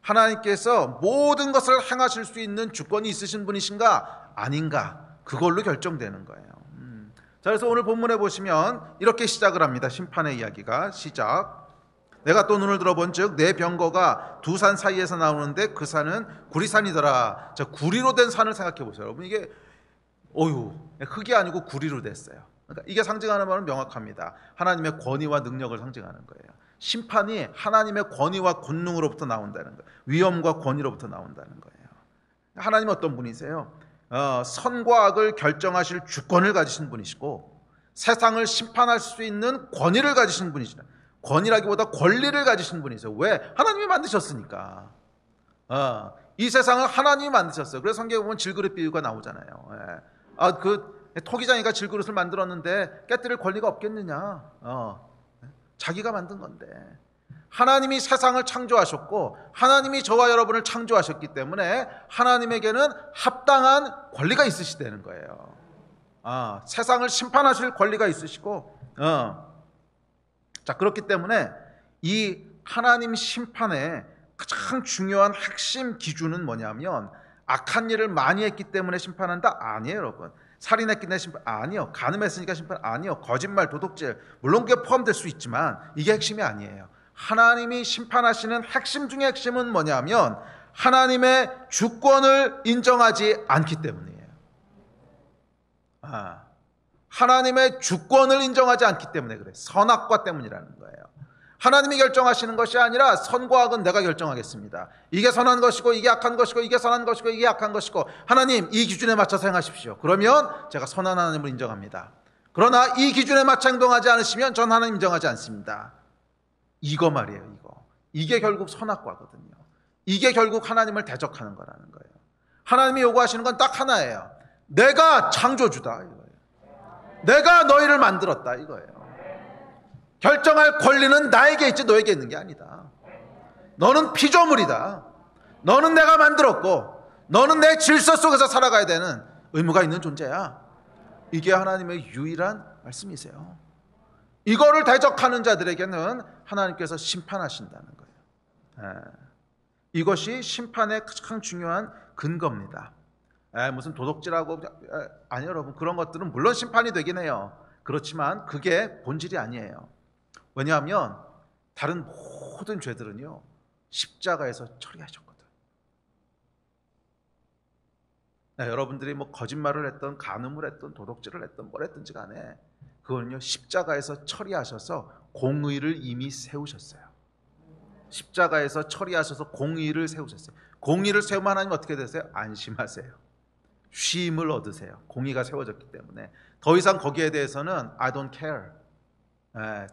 [SPEAKER 1] 하나님께서 모든 것을 행하실 수 있는 주권이 있으신 분이신가? 아닌가? 그걸로 결정되는 거예요. 자, 그래서 오늘 본문에 보시면 이렇게 시작을 합니다. 심판의 이야기가 시작. 내가 또 눈을 들어본 즉 내 병거가 두 산 사이에서 나오는데 그 산은 구리산이더라. 자, 구리로 된 산을 생각해 보세요. 여러분 이게 흙이 아니고 구리로 됐어요. 그러니까 이게 상징하는 바는 명확합니다. 하나님의 권위와 능력을 상징하는 거예요. 심판이 하나님의 권위와 권능으로부터 나온다는 거예요. 위엄과 권위로부터 나온다는 거예요. 하나님은 어떤 분이세요? 선과 악을 결정하실 주권을 가지신 분이시고 세상을 심판할 수 있는 권위를 가지신 분이시다. 권위라기보다 권리를 가지신 분이세요. 왜? 하나님이 만드셨으니까. 이 세상을 하나님이 만드셨어요. 그래서 성경에 보면 질그릇 비유가 나오잖아요. 그 토기장이가 질그릇을 만들었는데 깨뜨릴 권리가 없겠느냐? 자기가 만든 건데. 하나님이 세상을 창조하셨고 하나님이 저와 여러분을 창조하셨기 때문에 하나님에게는 합당한 권리가 있으시다는 거예요. 세상을 심판하실 권리가 있으시고 자, 그렇기 때문에 이 하나님 심판의 가장 중요한 핵심 기준은 뭐냐면 악한 일을 많이 했기 때문에 심판한다? 아니에요, 여러분. 살인했기 때문에 심판 아니요. 간음했으니까 심판 아니요. 거짓말, 도둑질 물론 그게 포함될 수 있지만 이게 핵심이 아니에요. 하나님이 심판하시는 핵심 중의 핵심은 뭐냐면 하나님의 주권을 인정하지 않기 때문이에요. 하나님의 주권을 인정하지 않기 때문에 그래요. 선악과 때문이라는 거예요. 하나님이 결정하시는 것이 아니라 선과 악은 내가 결정하겠습니다. 이게 선한 것이고 이게 악한 것이고 이게 선한 것이고 이게 악한 것이고 하나님 이 기준에 맞춰서 행하십시오. 그러면 제가 선한 하나님을 인정합니다. 그러나 이 기준에 맞춰 행동하지 않으시면 전 하나님 인정하지 않습니다. 이거 말이에요. 이게 결국 선악과거든요. 이게 결국 하나님을 대적하는 거라는 거예요. 하나님이 요구하시는 건 딱 하나예요. 내가 창조주다 이거예요. 내가 너희를 만들었다 이거예요. 결정할 권리는 나에게 있지 너에게 있는 게 아니다. 너는 피조물이다. 너는 내가 만들었고 너는 내 질서 속에서 살아가야 되는 의무가 있는 존재야. 이게 하나님의 유일한 말씀이세요. 이거를 대적하는 자들에게는 하나님께서 심판하신다는 거예요. 이것이 심판의 가장 중요한 근거입니다. 무슨 도덕질하고 아니 여러분, 그런 것들은 물론 심판이 되긴 해요. 그렇지만 그게 본질이 아니에요. 왜냐하면 다른 모든 죄들은요 십자가에서 처리하셨거든. 여러분들이 뭐 거짓말을 했던, 간음을 했던, 도덕질을 했던, 뭘 했든지 간에 그거는요 십자가에서 처리하셔서 공의를 이미 세우셨어요. 십자가에서 처리하셔서 공의를 세우셨어요. 공의를 세우면 하나님 어떻게 되세요? 안심하세요. 쉼을 얻으세요. 공의가 세워졌기 때문에 더 이상 거기에 대해서는 I don't care,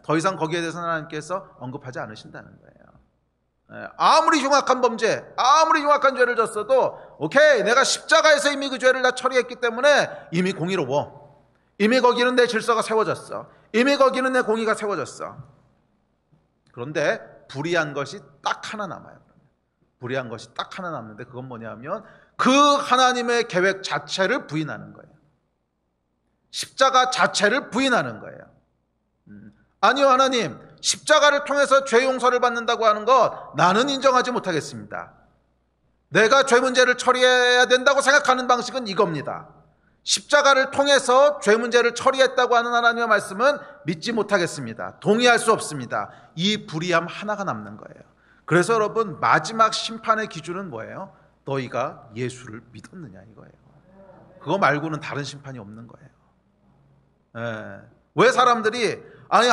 [SPEAKER 1] 더 이상 거기에 대해서는 하나님께서 언급하지 않으신다는 거예요. 아무리 흉악한 범죄, 아무리 흉악한 죄를 졌어도 오케이, 내가 십자가에서 이미 그 죄를 다 처리했기 때문에 이미 공의로워. 이미 거기는 내 질서가 세워졌어. 이미 거기는 내 공의가 세워졌어. 그런데 불의한 것이 딱 하나 남아요. 불의한 것이 딱 하나 남는데 그건 뭐냐면 그 하나님의 계획 자체를 부인하는 거예요. 십자가 자체를 부인하는 거예요. 아니요, 하나님, 십자가를 통해서 죄 용서를 받는다고 하는 것 나는 인정하지 못하겠습니다. 내가 죄 문제를 처리해야 된다고 생각하는 방식은 이겁니다. 십자가를 통해서 죄 문제를 처리했다고 하는 하나님의 말씀은 믿지 못하겠습니다. 동의할 수 없습니다. 이 불의함 하나가 남는 거예요. 그래서 여러분, 마지막 심판의 기준은 뭐예요? 너희가 예수를 믿었느냐 이거예요. 그거 말고는 다른 심판이 없는 거예요. 왜 사람들이 아니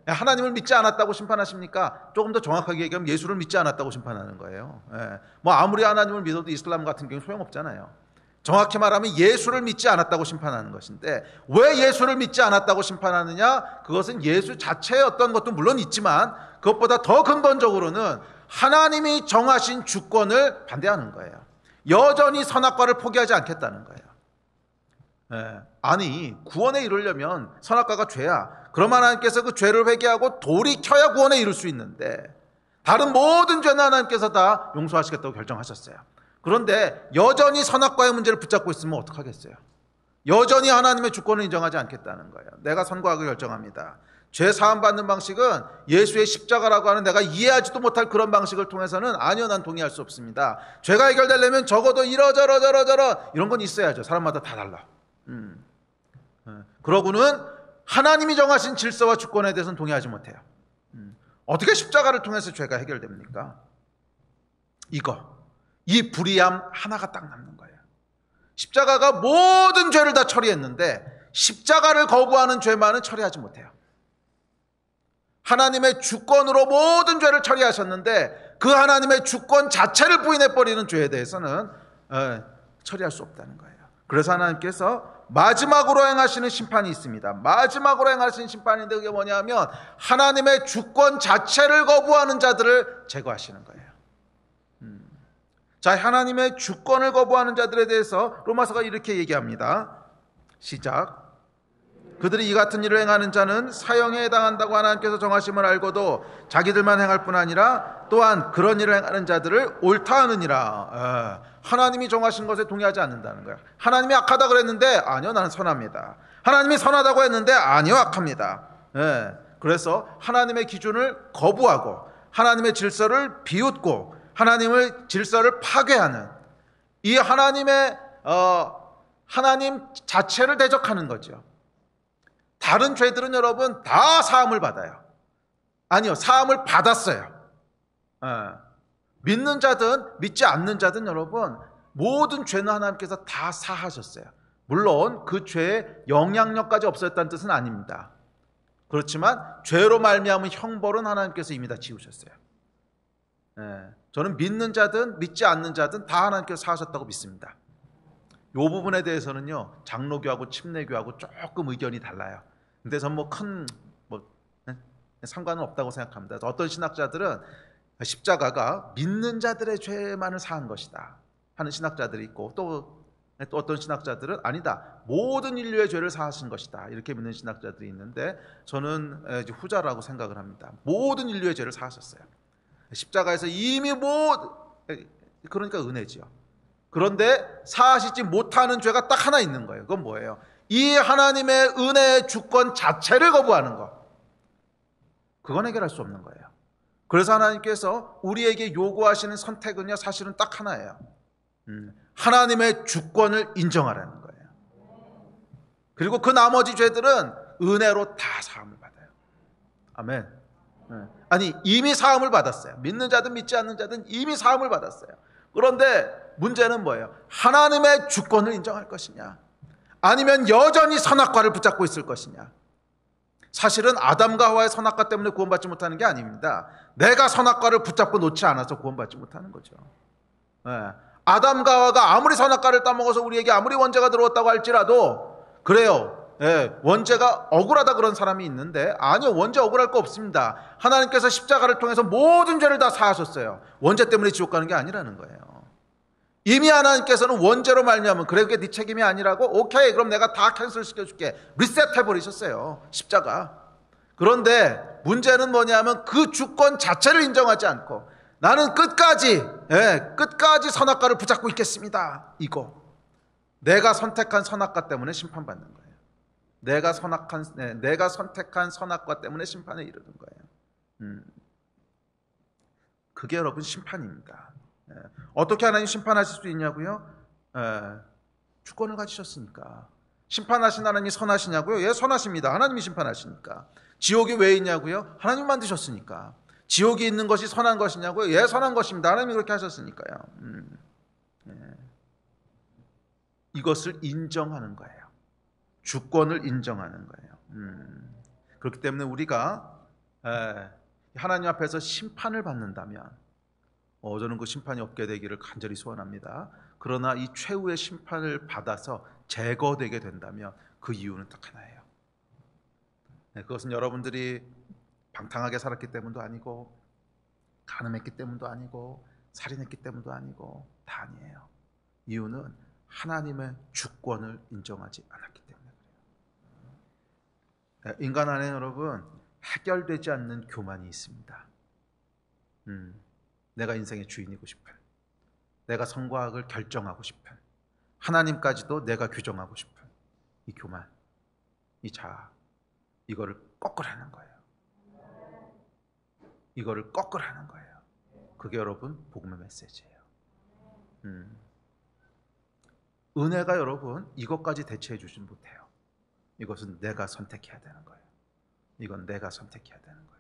[SPEAKER 1] 하나님을 믿지 않았다고 심판하십니까? 조금 더 정확하게 얘기하면 예수를 믿지 않았다고 심판하는 거예요. 뭐 아무리 하나님을 믿어도 이슬람 같은 경우는 소용없잖아요. 정확히 말하면 예수를 믿지 않았다고 심판하는 것인데, 왜 예수를 믿지 않았다고 심판하느냐? 그것은 예수 자체의 어떤 것도 물론 있지만 그것보다 더 근본적으로는 하나님이 정하신 주권을 반대하는 거예요. 여전히 선악과를 포기하지 않겠다는 거예요. 아니, 구원에 이르려면 선악과가 죄야. 그럼 하나님께서 그 죄를 회개하고 돌이켜야 구원에 이룰 수 있는데, 다른 모든 죄는 하나님께서 다 용서하시겠다고 결정하셨어요. 그런데 여전히 선악과의 문제를 붙잡고 있으면 어떡하겠어요? 여전히 하나님의 주권을 인정하지 않겠다는 거예요. 내가 선과 악을 결정합니다. 죄 사함 받는 방식은 예수의 십자가라고 하는 내가 이해하지도 못할 그런 방식을 통해서는 아니요, 난 동의할 수 없습니다. 죄가 해결되려면 적어도 이러저러 이런 건 있어야죠. 사람마다 다 달라. 그러고는 하나님이 정하신 질서와 주권에 대해서는 동의하지 못해요. 어떻게 십자가를 통해서 죄가 해결됩니까? 이 불의함 하나가 딱 남는 거예요. 십자가가 모든 죄를 다 처리했는데 십자가를 거부하는 죄만은 처리하지 못해요. 하나님의 주권으로 모든 죄를 처리하셨는데 그 하나님의 주권 자체를 부인해버리는 죄에 대해서는 처리할 수 없다는 거예요. 그래서 하나님께서 마지막으로 행하시는 심판이 있습니다. 마지막으로 행하시는 심판인데 그게 뭐냐면 하나님의 주권 자체를 거부하는 자들을 제거하시는 거예요. 자, 하나님의 주권을 거부하는 자들에 대해서 로마서가 이렇게 얘기합니다. 시작. 그들이 이 같은 일을 행하는 자는 사형에 해당한다고 하나님께서 정하심을 알고도 자기들만 행할 뿐 아니라 또한 그런 일을 행하는 자들을 옳다 하느니라. 하나님이 정하신 것에 동의하지 않는다는 거예요. 하나님이 악하다 그랬는데 아니요, 나는 선합니다. 하나님이 선하다고 했는데 아니요, 악합니다. 그래서 하나님의 기준을 거부하고 하나님의 질서를 비웃고 하나님의 질서를 파괴하는 이 하나님 자체를 대적하는 거죠. 다른 죄들은 여러분 다 사함을 받아요. 아니요, 사함을 받았어요. 믿는 자든 믿지 않는 자든 여러분 모든 죄는 하나님께서 다 사하셨어요. 물론 그 죄에 영향력까지 없었다는 뜻은 아닙니다. 그렇지만 죄로 말미암은 형벌은 하나님께서 이미 다 지우셨어요. 저는 믿는 자든 믿지 않는 자든 다 하나님께서 사하셨다고 믿습니다. 이 부분에 대해서는요 장로교하고 침례교하고 조금 의견이 달라요. 근데 전 큰 상관은 없다고 생각합니다. 어떤 신학자들은 십자가가 믿는 자들의 죄만을 사한 것이다 하는 신학자들이 있고, 또 어떤 신학자들은 아니다, 모든 인류의 죄를 사하신 것이다 이렇게 믿는 신학자들이 있는데, 저는 후자라고 생각을 합니다. 모든 인류의 죄를 사하셨어요. 십자가에서 이미 그러니까 은혜지요. 그런데 사하시지 못하는 죄가 딱 하나 있는 거예요. 그건 뭐예요? 이 하나님의 은혜의 주권 자체를 거부하는 것. 그건 해결할 수 없는 거예요. 그래서 하나님께서 우리에게 요구하시는 선택은요, 사실은 딱 하나예요. 하나님의 주권을 인정하라는 거예요. 그리고 그 나머지 죄들은 은혜로 다 사함을 받아요. 아멘. 아니, 이미 사함을 받았어요. 믿는 자든 믿지 않는 자든 이미 사함을 받았어요. 그런데 문제는 뭐예요? 하나님의 주권을 인정할 것이냐, 아니면 여전히 선악과를 붙잡고 있을 것이냐. 사실은 아담과 하와의 선악과 때문에 구원받지 못하는 게 아닙니다. 내가 선악과를 붙잡고 놓지 않아서 구원받지 못하는 거죠. 아담과 하와가 아무리 선악과를 따먹어서 우리에게 아무리 원죄가 들어왔다고 할지라도, 그래요, 원죄가 억울하다 그런 사람이 있는데, 아니요, 원죄 억울할 거 없습니다. 하나님께서 십자가를 통해서 모든 죄를 다 사하셨어요. 원죄 때문에 지옥 가는 게 아니라는 거예요. 이미 하나님께서는 원죄로 말미암은, 그래 그게 네 책임이 아니라고? 오케이, 그럼 내가 다 캔슬 시켜줄게, 리셋해버리셨어요, 십자가. 그런데 문제는 뭐냐면 그 주권 자체를 인정하지 않고, 나는 끝까지 선악과를 붙잡고 있겠습니다, 이거. 내가 선택한 선악과 때문에 심판받는 거예요. 내가 선택한 선악과 때문에 심판에 이르는 거예요. 그게 여러분 심판입니다. 어떻게 하나님 심판하실 수 있냐고요? 주권을 가지셨으니까. 심판하신 하나님이 선하시냐고요? 예, 선하십니다. 하나님이 심판하시니까. 지옥이 왜 있냐고요? 하나님 만드셨으니까. 지옥이 있는 것이 선한 것이냐고요? 예, 선한 것입니다. 하나님이 그렇게 하셨으니까요. 이것을 인정하는 거예요. 주권을 인정하는 거예요. 그렇기 때문에 우리가 하나님 앞에서 심판을 받는다면, 저는 그 심판이 없게 되기를 간절히 소원합니다. 그러나 이 최후의 심판을 받아서 제거되게 된다면 그 이유는 딱 하나예요. 그것은 여러분들이 방탕하게 살았기 때문도 아니고, 간음했기 때문도 아니고, 살인했기 때문도 아니고, 다 아니에요. 이유는 하나님의 주권을 인정하지 않았기 때문에 그래요. 인간 안에 여러분 해결되지 않는 교만이 있습니다. 내가 인생의 주인이고 싶은, 내가 선과 악을 결정하고 싶은, 하나님까지도 내가 규정하고 싶은 이 교만, 이 자아, 이거를 꺾으라는 거예요. 이거를 꺾으라는 거예요. 그게 여러분 복음의 메시지예요. 은혜가 여러분 이것까지 대체해 주진 못해요. 이것은 내가 선택해야 되는 거예요. 이건 내가 선택해야 되는 거예요.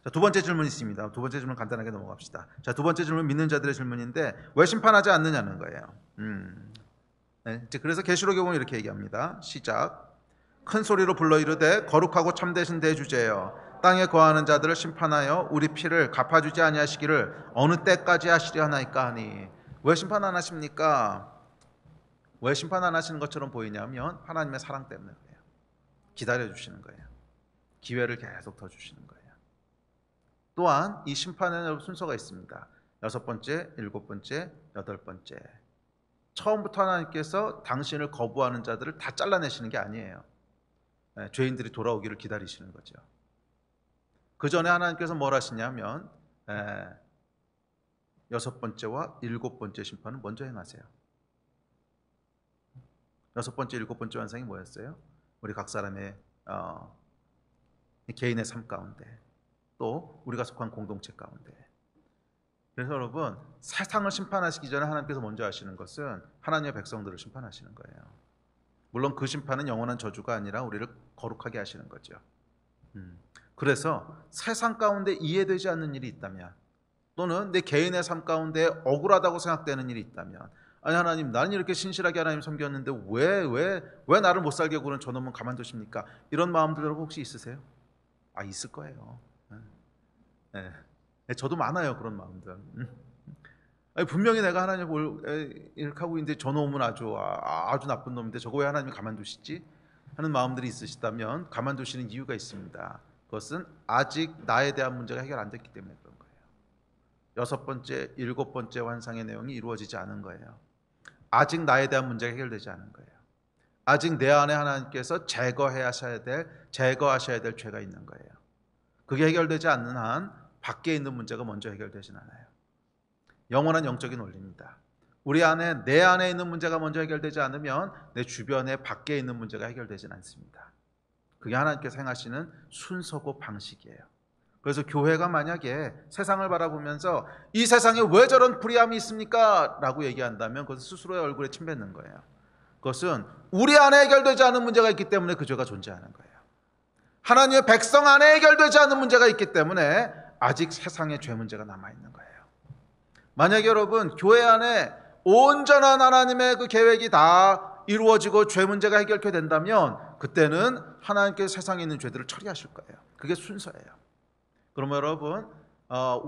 [SPEAKER 1] 자, 두 번째 질문이 있습니다. 두 번째 질문 간단하게 넘어갑시다. 자, 두 번째 질문 믿는 자들의 질문인데, 왜 심판하지 않느냐는 거예요. 그래서 계시록에 보면 이렇게 얘기합니다. 시작. 큰 소리로 불러 이르되 거룩하고 참되신 대주제여, 땅에 거하는 자들을 심판하여 우리 피를 갚아주지 아니하시기를 어느 때까지 하시려 하나이까 하니. 왜 심판 안 하십니까? 왜 심판 안 하시는 것처럼 보이냐면 하나님의 사랑 때문에 그래요. 기다려주시는 거예요. 기회를 계속 더 주시는 거예요. 또한 이 심판에는 순서가 있습니다. 6번째, 7번째, 8번째. 처음부터 하나님께서 당신을 거부하는 자들을 다 잘라내시는 게 아니에요. 죄인들이 돌아오기를 기다리시는 거죠. 그 전에 하나님께서 뭘 하시냐면 6번째와 7번째 심판은 먼저 행하세요. 6번째, 7번째 환상이 뭐였어요? 우리 각 사람의 개인의 삶 가운데, 또 우리가 속한 공동체 가운데. 그래서 여러분, 세상을 심판하시기 전에 하나님께서 먼저 하시는 것은 하나님의 백성들을 심판하시는 거예요. 물론 그 심판은 영원한 저주가 아니라 우리를 거룩하게 하시는 거죠. 그래서 세상 가운데 이해되지 않는 일이 있다면, 또는 내 개인의 삶 가운데 억울하다고 생각되는 일이 있다면, 아니 하나님, 나는 이렇게 신실하게 하나님 섬겼는데 왜 나를 못 살게 구는 저놈은 가만두십니까? 이런 마음들 여러분 혹시 있으세요? 있을 거예요. 저도 많아요, 그런 마음들. 분명히 내가 하나님을 이렇게 하고 있는데 저놈은 아주 나쁜 놈인데 저거 왜 하나님이 가만두시지? 하는 마음들이 있으시다면 가만두시는 이유가 있습니다. 그것은 아직 나에 대한 문제가 해결 안 됐기 때문에 그런 거예요. 6번째, 7번째 환상의 내용이 이루어지지 않은 거예요. 아직 나에 대한 문제가 해결되지 않은 거예요. 아직 내 안에 하나님께서 제거하셔야 될 죄가 있는 거예요. 그게 해결되지 않는 한 밖에 있는 문제가 먼저 해결되진 않아요. 영원한 영적인 원리입니다. 우리 안에, 내 안에 있는 문제가 먼저 해결되지 않으면 내 주변에 밖에 있는 문제가 해결되진 않습니다. 그게 하나님께서 행하시는 순서고 방식이에요. 그래서 교회가 만약에 세상을 바라보면서 이 세상에 왜 저런 불의함이 있습니까? 라고 얘기한다면 그것은 스스로의 얼굴에 침 뱉는 거예요. 그것은 우리 안에 해결되지 않은 문제가 있기 때문에 그 죄가 존재하는 거예요. 하나님의 백성 안에 해결되지 않은 문제가 있기 때문에 아직 세상에 죄 문제가 남아있는 거예요. 만약에 여러분 교회 안에 온전한 하나님의 그 계획이 다 이루어지고 죄 문제가 해결되게 된다면 그때는 하나님께서 세상에 있는 죄들을 처리하실 거예요. 그게 순서예요. 그러면 여러분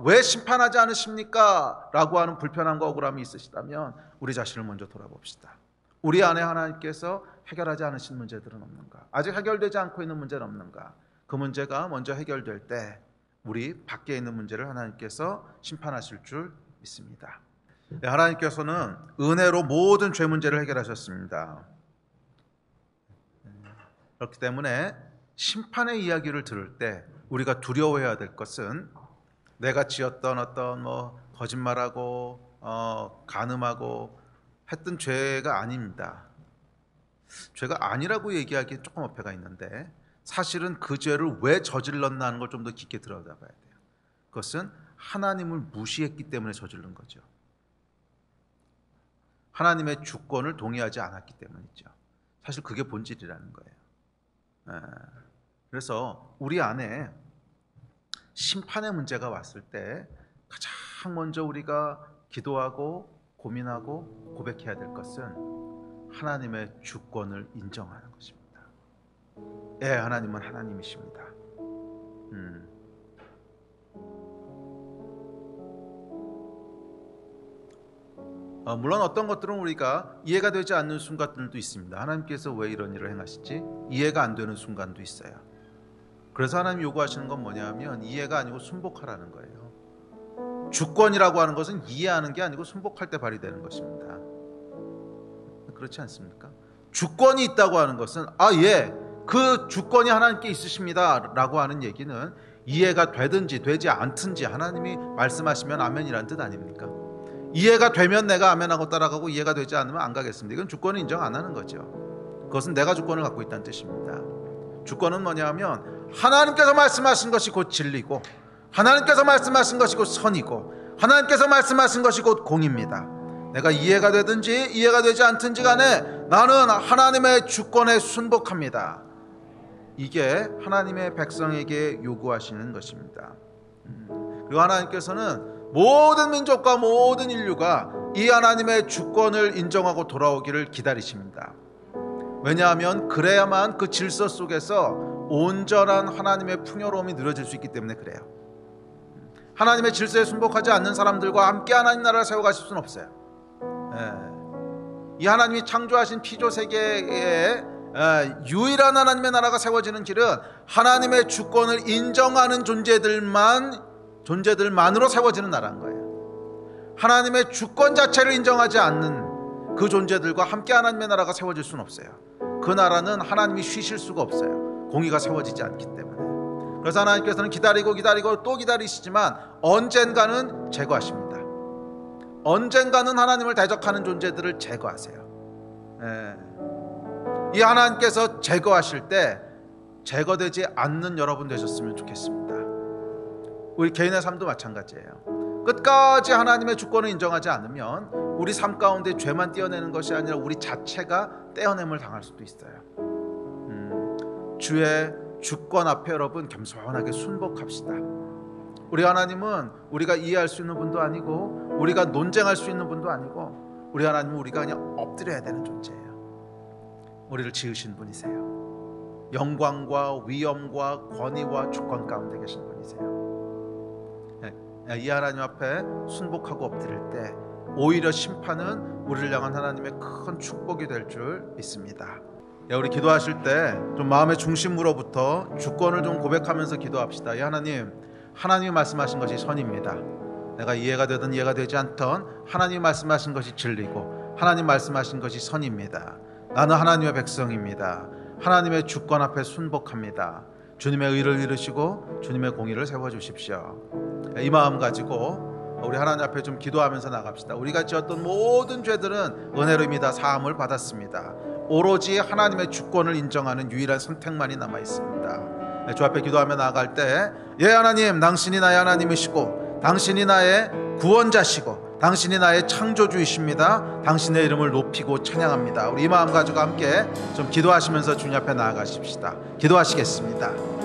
[SPEAKER 1] 왜 심판하지 않으십니까? 라고 하는 불편함과 억울함이 있으시다면 우리 자신을 먼저 돌아봅시다. 우리 안에 하나님께서 해결하지 않으신 문제들은 없는가? 아직 해결되지 않고 있는 문제는 없는가? 그 문제가 먼저 해결될 때 우리 밖에 있는 문제를 하나님께서 심판하실 줄 믿습니다. 하나님께서는 은혜로 모든 죄 문제를 해결하셨습니다. 그렇기 때문에 심판의 이야기를 들을 때 우리가 두려워해야 될 것은 내가 지었던 어떤 거짓말하고 간음하고 했던 죄가 아닙니다. 죄가 아니라고 얘기하기에 조금 어폐가 있는데 사실은 그 죄를 왜 저질렀나 하는 걸 좀 더 깊게 들여다봐야 돼요. 그것은 하나님을 무시했기 때문에 저지른 거죠. 하나님의 주권을 동의하지 않았기 때문이죠. 사실 그게 본질이라는 거예요. 그래서 우리 안에 심판의 문제가 왔을 때 가장 먼저 우리가 기도하고 고민하고 고백해야 될 것은 하나님의 주권을 인정하는 것입니다. 예, 하나님은 하나님이십니다. 물론 어떤 것들은 우리가 이해가 되지 않는 순간들도 있습니다. 하나님께서 왜 이런 일을 행하시지? 이해가 안 되는 순간도 있어요. 그래서 하나님 요구하시는 건 뭐냐면 이해가 아니고 순복하라는 거예요. 주권이라고 하는 것은 이해하는 게 아니고 순복할 때 발휘되는 것입니다. 그렇지 않습니까? 주권이 있다고 하는 것은 그 주권이 하나님께 있으십니다 라고 하는 얘기는 이해가 되든지 되지 않든지 하나님이 말씀하시면 아멘이란 뜻 아닙니까? 이해가 되면 내가 아멘하고 따라가고 이해가 되지 않으면 안 가겠습니다. 이건 주권을 인정 안 하는 거죠. 그것은 내가 주권을 갖고 있다는 뜻입니다. 주권은 뭐냐면 하나님께서 말씀하신 것이 곧 진리고 하나님께서 말씀하신 것이 곧 선이고 하나님께서 말씀하신 것이 곧 공입니다. 내가 이해가 되든지 이해가 되지 않든지 간에 나는 하나님의 주권에 순복합니다. 이게 하나님의 백성에게 요구하시는 것입니다. 그리고 하나님께서는 모든 민족과 모든 인류가 이 하나님의 주권을 인정하고 돌아오기를 기다리십니다. 왜냐하면 그래야만 그 질서 속에서 온전한 하나님의 풍요로움이 누려질 수 있기 때문에 그래요. 하나님의 질서에 순복하지 않는 사람들과 함께 하나님 나라를 세워가실 수는 없어요. 이 하나님이 창조하신 피조 세계에 유일한 하나님의 나라가 세워지는 길은 하나님의 주권을 인정하는 존재들만으로 세워지는 나라인 거예요. 하나님의 주권 자체를 인정하지 않는 그 존재들과 함께 하나님의 나라가 세워질 수는 없어요. 그 나라는 하나님이 쉬실 수가 없어요. 공의가 세워지지 않기 때문에. 그래서 하나님께서는 기다리고 또 기다리시지만 언젠가는 제거하십니다. 언젠가는 하나님을 대적하는 존재들을 제거하세요. 이 하나님께서 제거하실 때 제거되지 않는 여러분 되셨으면 좋겠습니다. 우리 개인의 삶도 마찬가지예요. 끝까지 하나님의 주권을 인정하지 않으면 우리 삶 가운데 죄만 떼어내는 것이 아니라 우리 자체가 떼어냄을 당할 수도 있어요. 주의 주권 앞에 여러분 겸손하게 순복합시다. 우리 하나님은 우리가 이해할 수 있는 분도 아니고 우리가 논쟁할 수 있는 분도 아니고 우리 하나님은 우리가 그냥 엎드려야 되는 존재예요. 우리를 지으신 분이세요. 영광과 위엄과 권위와 주권 가운데 계신 분이세요. 이 하나님 앞에 순복하고 엎드릴 때 오히려 심판은 우리를 향한 하나님의 큰 축복이 될 줄 믿습니다. 우리 기도하실 때 좀 마음의 중심으로부터 주권을 좀 고백하면서 기도합시다. 이 하나님이 말씀하신 것이 선입니다. 내가 이해가 되든 이해가 되지 않던 하나님이 말씀하신 것이 진리고 하나님 말씀하신 것이 선입니다. 나는 하나님의 백성입니다. 하나님의 주권 앞에 순복합니다. 주님의 의를 이루시고 주님의 공의를 세워주십시오. 이 마음 가지고 우리 하나님 앞에 좀 기도하면서 나갑시다. 우리가 지었던 모든 죄들은 은혜로 이미 다 사함을 받았습니다. 오로지 하나님의 주권을 인정하는 유일한 선택만이 남아 있습니다. 주 앞에 기도하며 나아갈 때, 예 하나님, 당신이 나의 하나님이시고 당신이 나의 구원자시고 당신이 나의 창조주이십니다. 당신의 이름을 높이고 찬양합니다. 우리 이 마음 가지고 함께 좀 기도하시면서 주님 앞에 나아가십시다. 기도하시겠습니다.